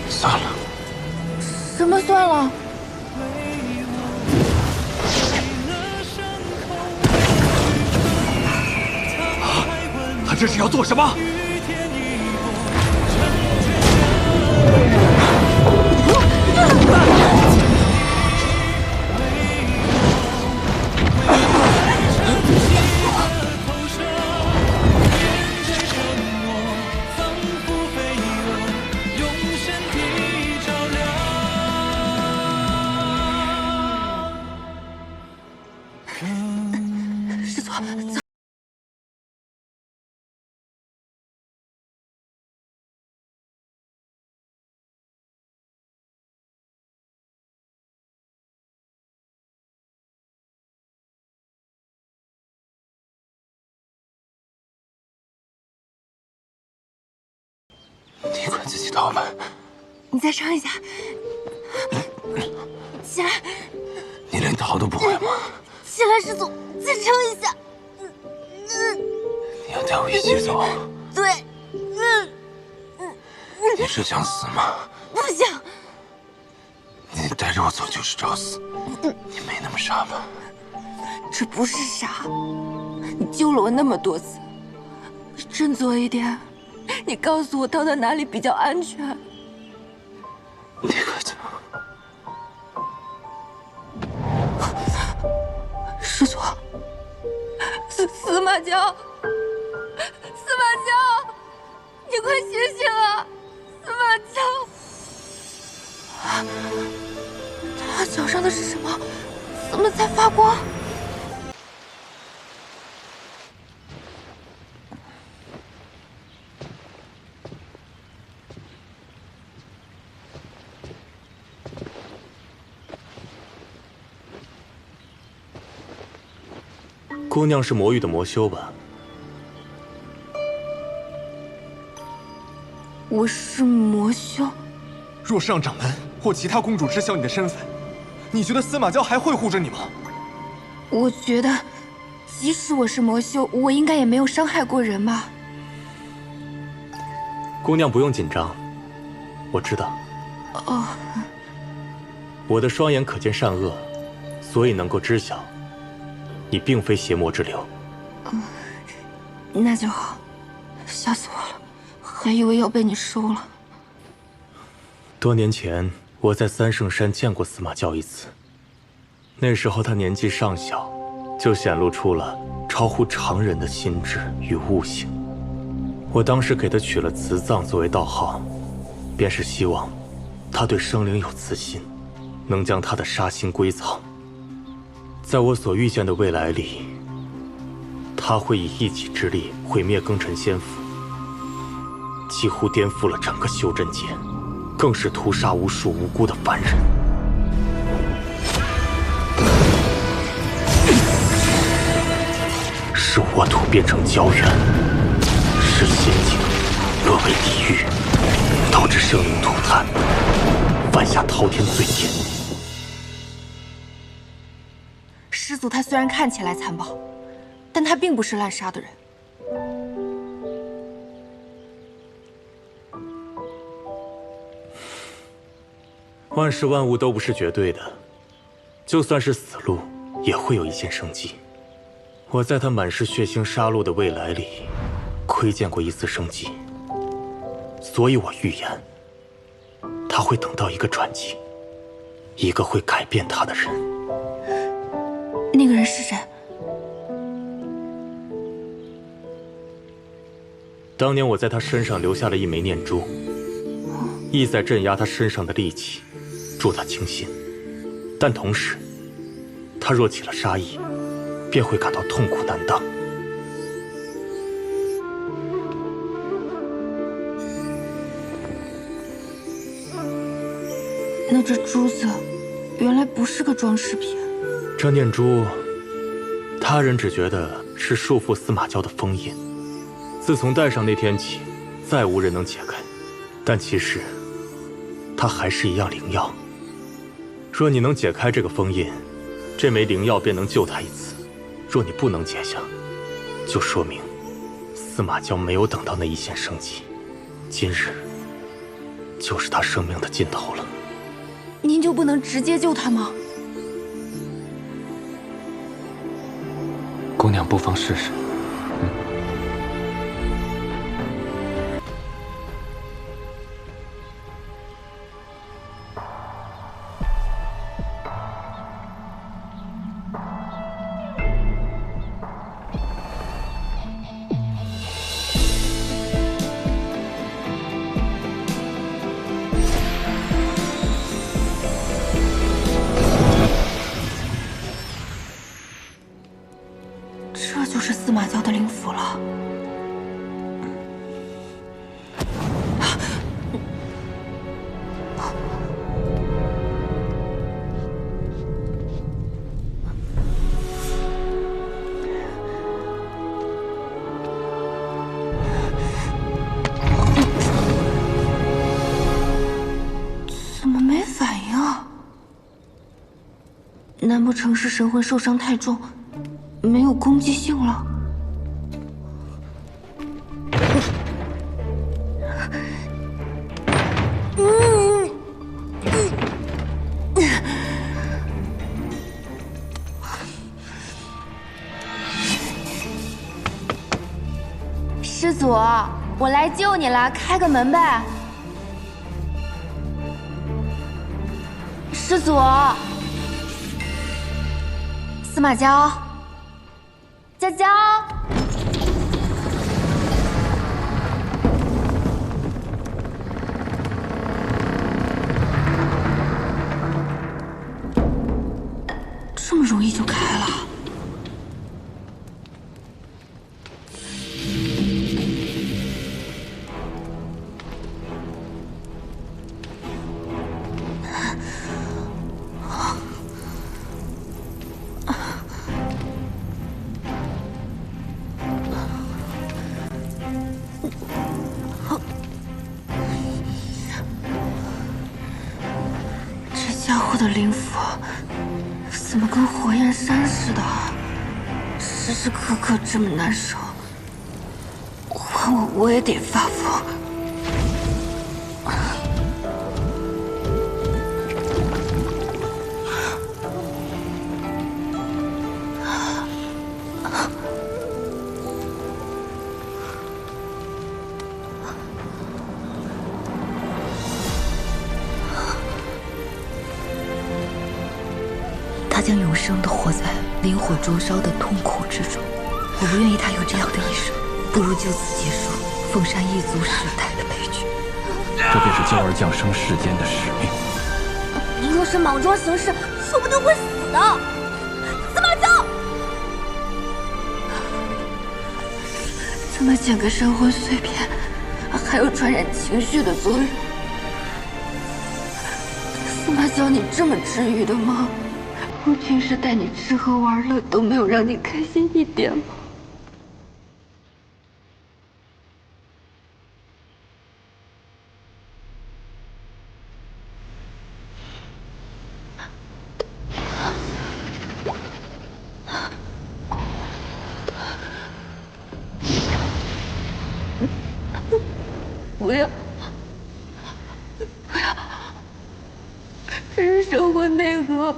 S2: 算了。
S1: 什么算了？
S3: 这是要做什么？
S1: 师祖，走。
S2: 你快自己逃吧。
S1: 你再撑一下，起来。
S2: 你连逃都不会吗？
S1: 起来，师祖，再撑一下。
S2: 你要带我一起走？
S1: 对。
S2: 你是想死吗？
S1: 不想。
S2: 你带着我走就是找死。你没那么傻吧？
S1: 这不是傻，你救了我那么多次，你振作一点。你告诉我逃到哪里比较安全？
S2: 你快走！
S1: 师祖，司马娇，司马娇，你快醒醒啊！司马娇，他脚上的是什么？怎么在发光？
S7: 姑娘是魔域的魔修吧？
S1: 我是魔修。
S3: 若是让掌门或其他公主知晓你的身份，你觉得司马娇还会护着你吗？
S1: 我觉得，即使我是魔修，我应该也没有伤害过人吧。
S7: 姑娘不用紧张，我知道。
S1: 哦。
S7: 我的双眼可见善恶，所以能够知晓。你并非邪魔之流，
S1: 那就好，吓死我了，还以为要被你收了。
S7: 多年前，我在三圣山见过司马娇一次，那时候她年纪尚小，就显露出了超乎常人的心智与悟性。我当时给她取了慈藏作为道号，便是希望她对生灵有慈心，能将她的杀心归藏。在我所预见的未来里，他会以一己之力毁灭庚辰仙府，几乎颠覆了整个修真界，更是屠杀无数无辜的凡人。是我土变成胶原，是仙境沦为地狱，导致生灵涂炭，犯下滔天罪孽。
S1: 师祖他虽然看起来残暴，但他并不是滥杀的人。
S7: 万事万物都不是绝对的，就算是死路，也会有一线生机。我在他满是血腥杀戮的未来里，窥见过一丝生机，所以我预言，他会等到一个转机，一个会改变他的人。
S1: 那个人是谁？
S7: 当年我在他身上留下了一枚念珠，意在镇压他身上的戾气，助他清心。但同时，他若起了杀意，便会感到痛苦难当。
S1: 那这珠子原来不是个装饰品。
S7: 这念珠，他人只觉得是束缚司马娇的封印。自从戴上那天起，再无人能解开。但其实，它还是一样灵药。若你能解开这个封印，这枚灵药便能救他一次。若你不能解下，就说明司马娇没有等到那一线生机，今日就是他生命的尽头了。
S1: 您就不能直接救他吗？
S2: 姑娘不妨试试。
S1: 难不成是神魂受伤太重，没有攻击性了？
S13: 师祖，我来救你了，开个门呗。师祖，司马娇，娇娇，
S1: 这么容易就开了？的灵符怎么跟火焰山似的，时时刻刻这么难受，换我也得发疯。
S11: 他将永生地活在灵火灼烧的痛苦之中，我不愿意他有这样的一生，不如就此结束凤山一族世代的悲剧。
S8: 这便是娇儿降生世间的使命。
S13: 你若是莽撞行事，说不定会死的。司马娇，
S1: 这么简个神魂碎片，还有传染情绪的作用。司马娇，你这么治愈的吗？我平时带你吃喝玩乐都没有让你开心一点吗？不要，不要，这是神魂内核。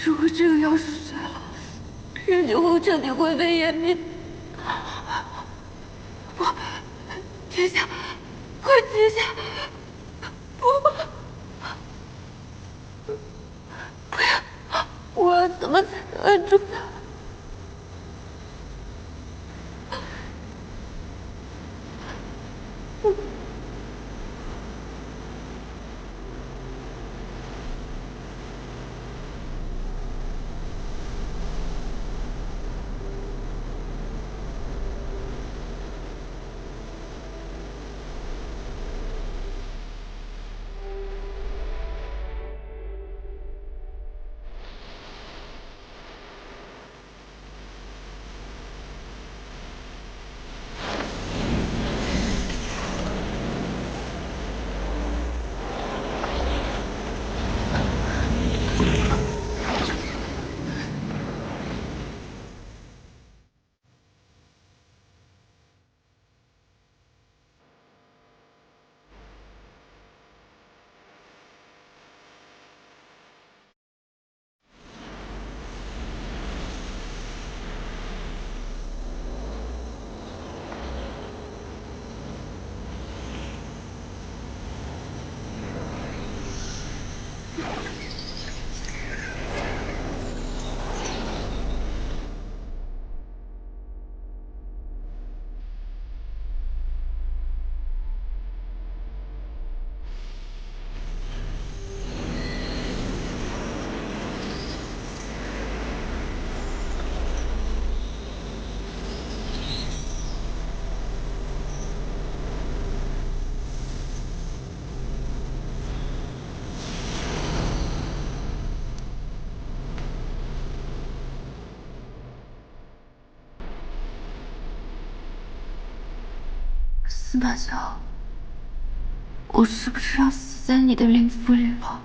S1: 如果这个要是碎了，日久后彻底灰飞烟灭。不，停下，快停下！不要！我要怎么才能按住他？司马娇，我是不是要死在你的灵符里了？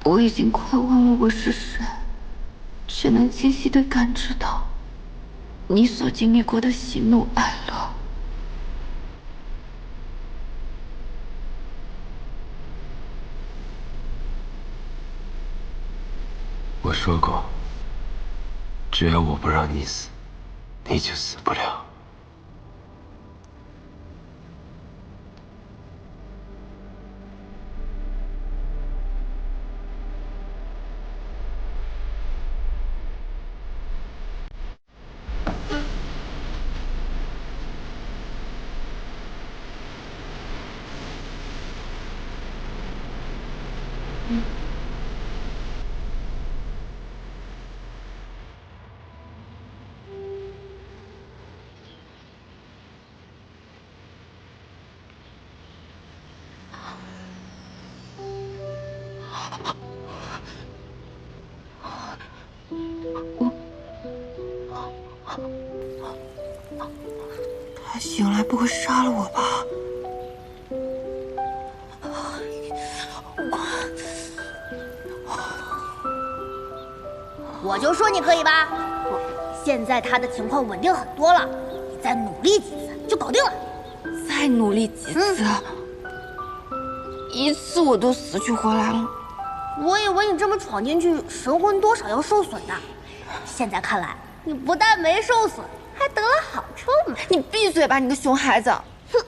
S1: 我已经快忘了我是谁，却能清晰地感知到你所经历过的喜怒哀乐。
S2: 我说过，只要我不让你死，你就死不了。
S1: 他醒来不会杀了我吧？
S13: 我就说你可以吧。现在他的情况稳定很多了，你再努力几次就搞定了。
S1: 再努力几次，一次我都死去活来了。
S13: 我以为你这么闯进去，神魂多少要受损的。现在看来，你不但没受损，还得了好处呢。
S1: 你闭嘴吧，你个熊孩子！哼！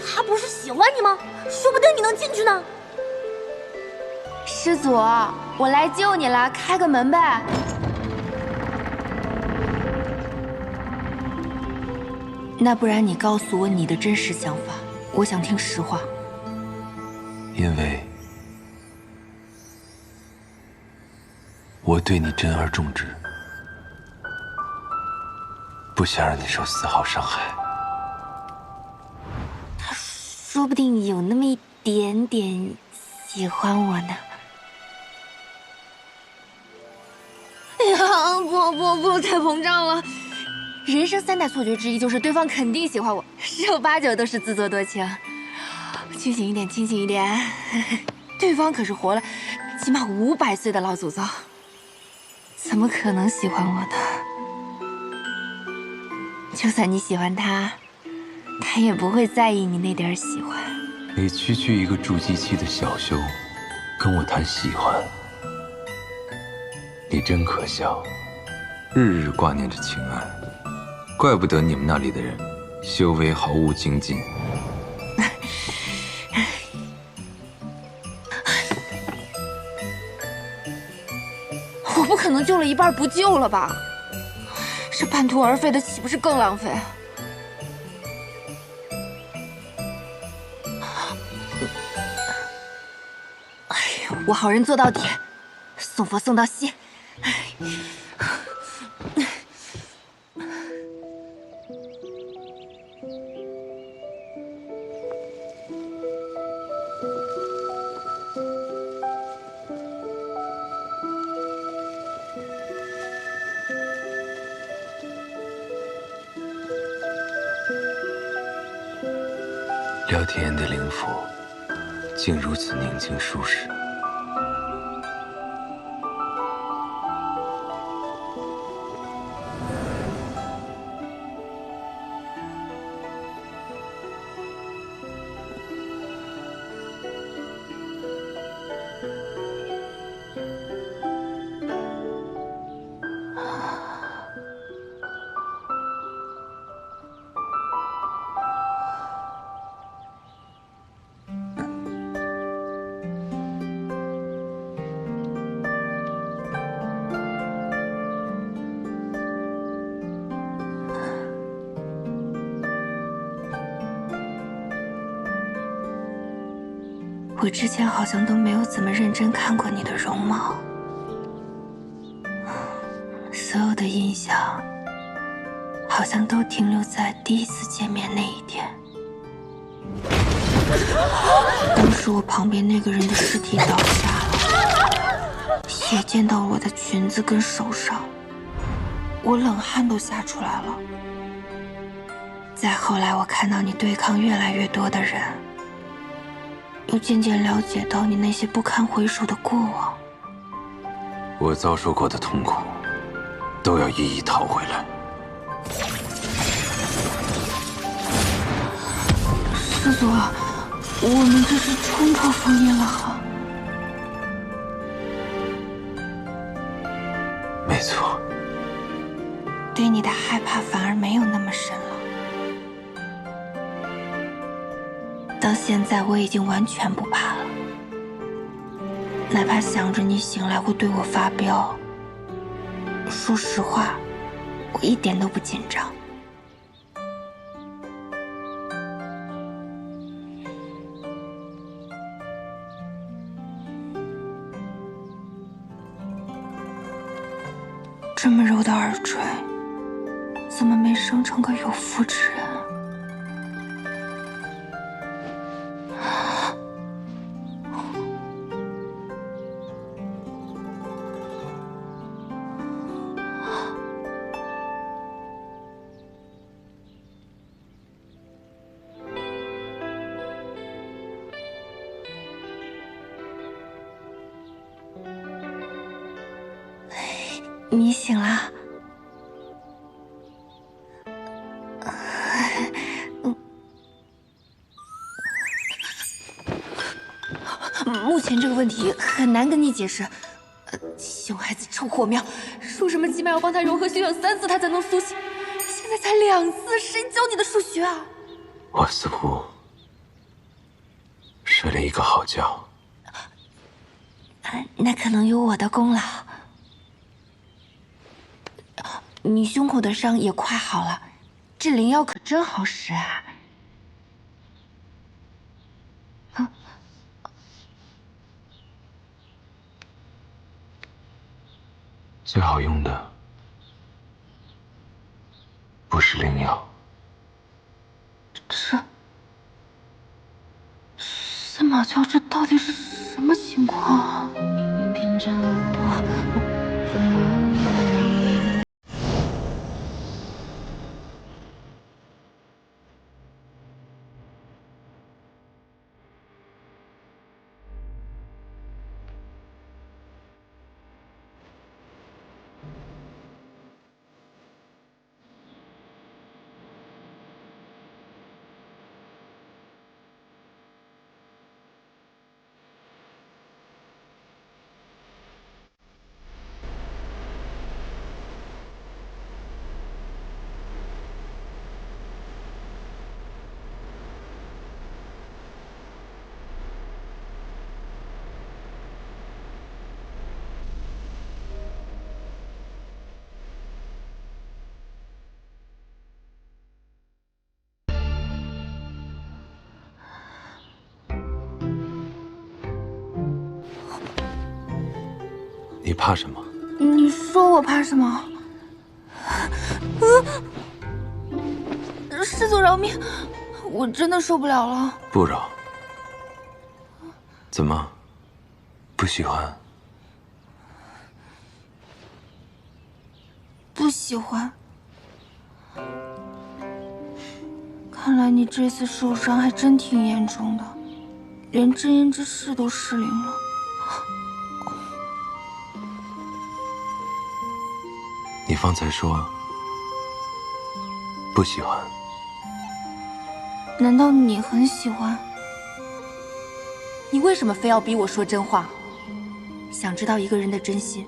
S13: 他不是喜欢你吗？说不定你能进去呢。
S1: 师祖，我来救你了，开个门呗。那不然你告诉我你的真实想法，我想听实话。
S2: 因为我对你珍而重之，不想让你受丝毫伤害。
S1: 他说不定有那么一点点喜欢我呢。哎呀，不，太膨胀了。人生3大错觉之一就是对方肯定喜欢我，10有8九都是自作多情。清醒一点，清醒一点。对方可是活了起码500岁的老祖宗，怎么可能喜欢我呢？就算你喜欢他，他也不会在意你那点喜欢。
S2: 你区区一个筑基期的小修，跟我谈喜欢，你真可笑，日日挂念着情爱。怪不得你们那里的人修为毫无精进。
S1: 我不可能救了一半不救了吧？这半途而废的岂不是更浪费？哎呦，我好人做到底，送佛送到西。
S2: 廖天恩的灵府竟如此宁静舒适。
S1: 我之前好像都没有怎么认真看过你的容貌，所有的印象好像都停留在第一次见面那一天。
S11: 当时我旁边那个人的尸体倒下了，血溅到我的裙子跟手上，我冷汗都吓出来了。再后来，我看到你对抗越来越多的人，又渐渐了解到你那些不堪回首的过往。
S2: 我遭受过的痛苦，都要一一讨回来。
S11: 师祖，我们这是冲破封印了哈。
S2: 没错。
S11: 对你的害怕反而没有那么深了。到现在我已经完全不怕了，哪怕想着你醒来会对我发飙，说实话，我一点都不紧张。这么柔的耳垂，怎么没生成个有妇之人？你醒了。目前这个问题很难跟你解释。熊孩子臭火苗，说什么起码要帮他融合修养3次，他才能苏醒。现在才2次，谁教你的数学啊？
S2: 我似乎睡了一个好觉。
S11: 那可能有我的功劳。你胸口的伤也快好了，这灵药可真好使啊！
S2: 最好用的不是灵药。
S11: 司马教这到底是什么情况啊？
S2: 你怕什么？
S11: 你说我怕什么？师祖饶命！我真的受不了了。
S2: 不饶。怎么？不喜欢？
S11: 不喜欢。看来你这次受伤还真挺严重的，连真言之势都失灵了。
S2: 你方才说不喜欢，
S11: 难道你很喜欢？你为什么非要逼我说真话？想知道一个人的真心，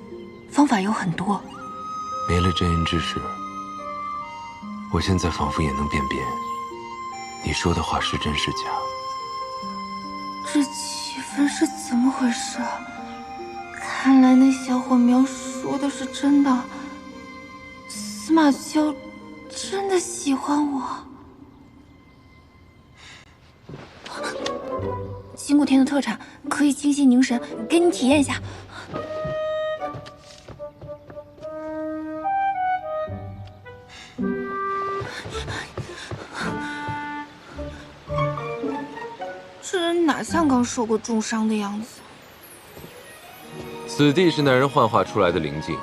S11: 方法有很多。
S2: 没了真言之事，我现在仿佛也能辨别你说的话是真是假。
S11: 这气氛是怎么回事啊？看来那小火苗说的是真的。司马萧真的喜欢我。金谷天的特产可以清心凝神，给你体验一下。哪像刚受过重伤的样子？
S2: 此地是那人幻化出来的灵境，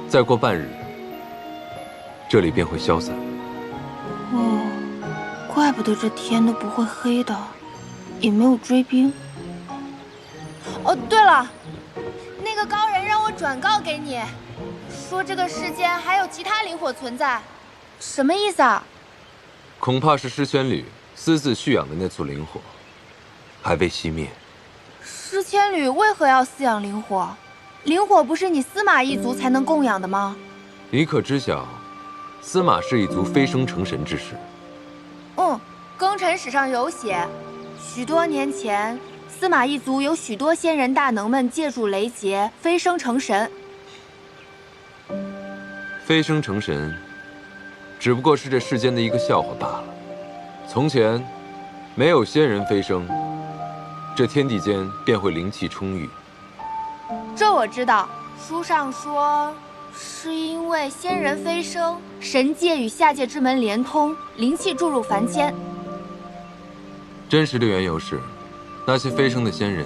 S2: 再过半日，这里便会消散。
S11: 哦，怪不得这天都不会黑的，也没有追兵。哦，对了，那个高人让我转告给你，说这个世间还有其他灵火存在，什么意思啊？
S2: 恐怕是诗仙侣私自蓄养的那簇灵火，还未熄灭。
S11: 诗千缕为何要饲养灵火？灵火不是你司马一族才能供养的吗？
S2: 你可知晓，司马氏一族飞升成神之事？
S11: 庚辰史上有写，许多年前，司马一族有许多仙人大能们借助雷劫飞升成神。
S2: 飞升成神，只不过是这世间的一个笑话罢了。从前，没有仙人飞升，这天地间便会灵气充裕。
S11: 这我知道，书上说，是因为仙人飞升，神界与下界之门连通，灵气注入凡间。
S2: 真实的缘由是，那些飞升的仙人，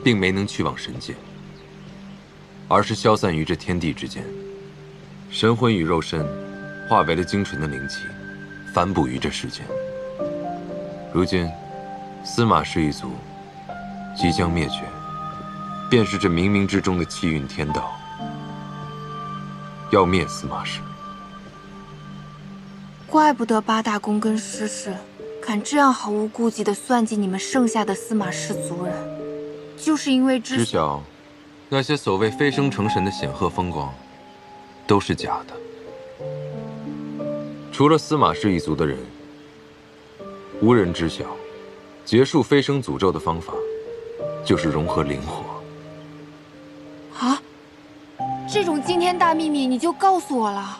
S2: 并没能去往神界，而是消散于这天地之间。神魂与肉身，化为了精纯的灵气，反哺于这世间。如今，司马氏一族即将灭绝，便是这冥冥之中的气运天道，要灭司马氏。
S11: 怪不得八大公跟施氏敢这样毫无顾忌地算计你们剩下的司马氏族人，就是因为
S2: 知晓，那些所谓飞升成神的显赫风光，都是假的。除了司马氏一族的人，无人知晓，结束飞升诅咒的方法，就是融合灵火。
S11: 啊，这种惊天大秘密你就告诉我了？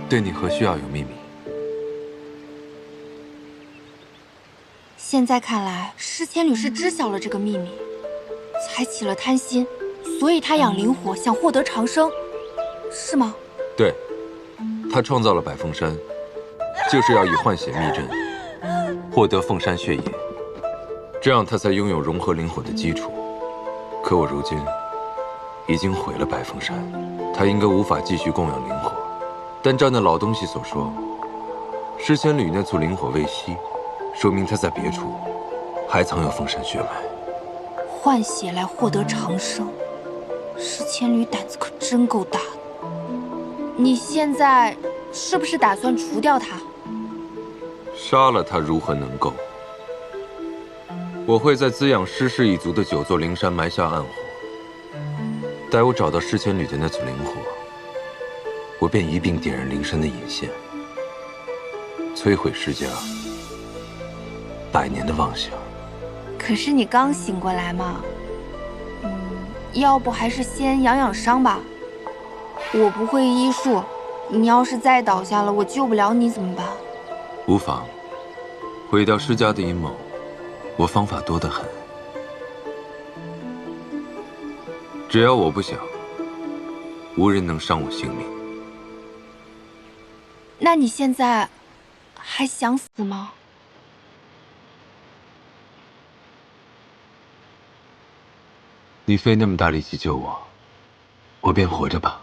S2: 对你何需要有秘密？
S11: 现在看来，诗千缕是知晓了这个秘密，才起了贪心，所以他养灵火，想获得长生，是吗？
S2: 对，他创造了百凤山，就是要以换血秘阵获得凤山血液，这样他才拥有融合灵火的基础。可我如今已经毁了百凤山，他应该无法继续供养灵火。但照那老东西所说，诗千缕那簇灵火未熄，说明他在别处还藏有凤山血脉。
S11: 换血来获得长生，诗千缕胆子可真够大的。你现在是不是打算除掉他？
S2: 杀了他如何能够？我会在滋养诗氏一族的9座灵山埋下暗火，待我找到诗千缕的那簇灵火，我便一并点燃灵山的引线，摧毁诗家100年的妄想。
S11: 可是你刚醒过来嘛，要不还是先养养伤吧。我不会医术，你要是再倒下了，我救不了你怎么办？
S2: 无妨，毁掉诗家的阴谋，我方法多得很。只要我不想，无人能伤我性命。
S11: 那你现在还想死吗？
S2: 你费那么大力气救我，我便活着吧。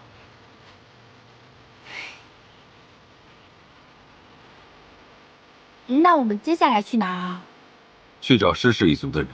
S11: 那我们接下来去哪啊？
S2: 去找诗氏一族的人。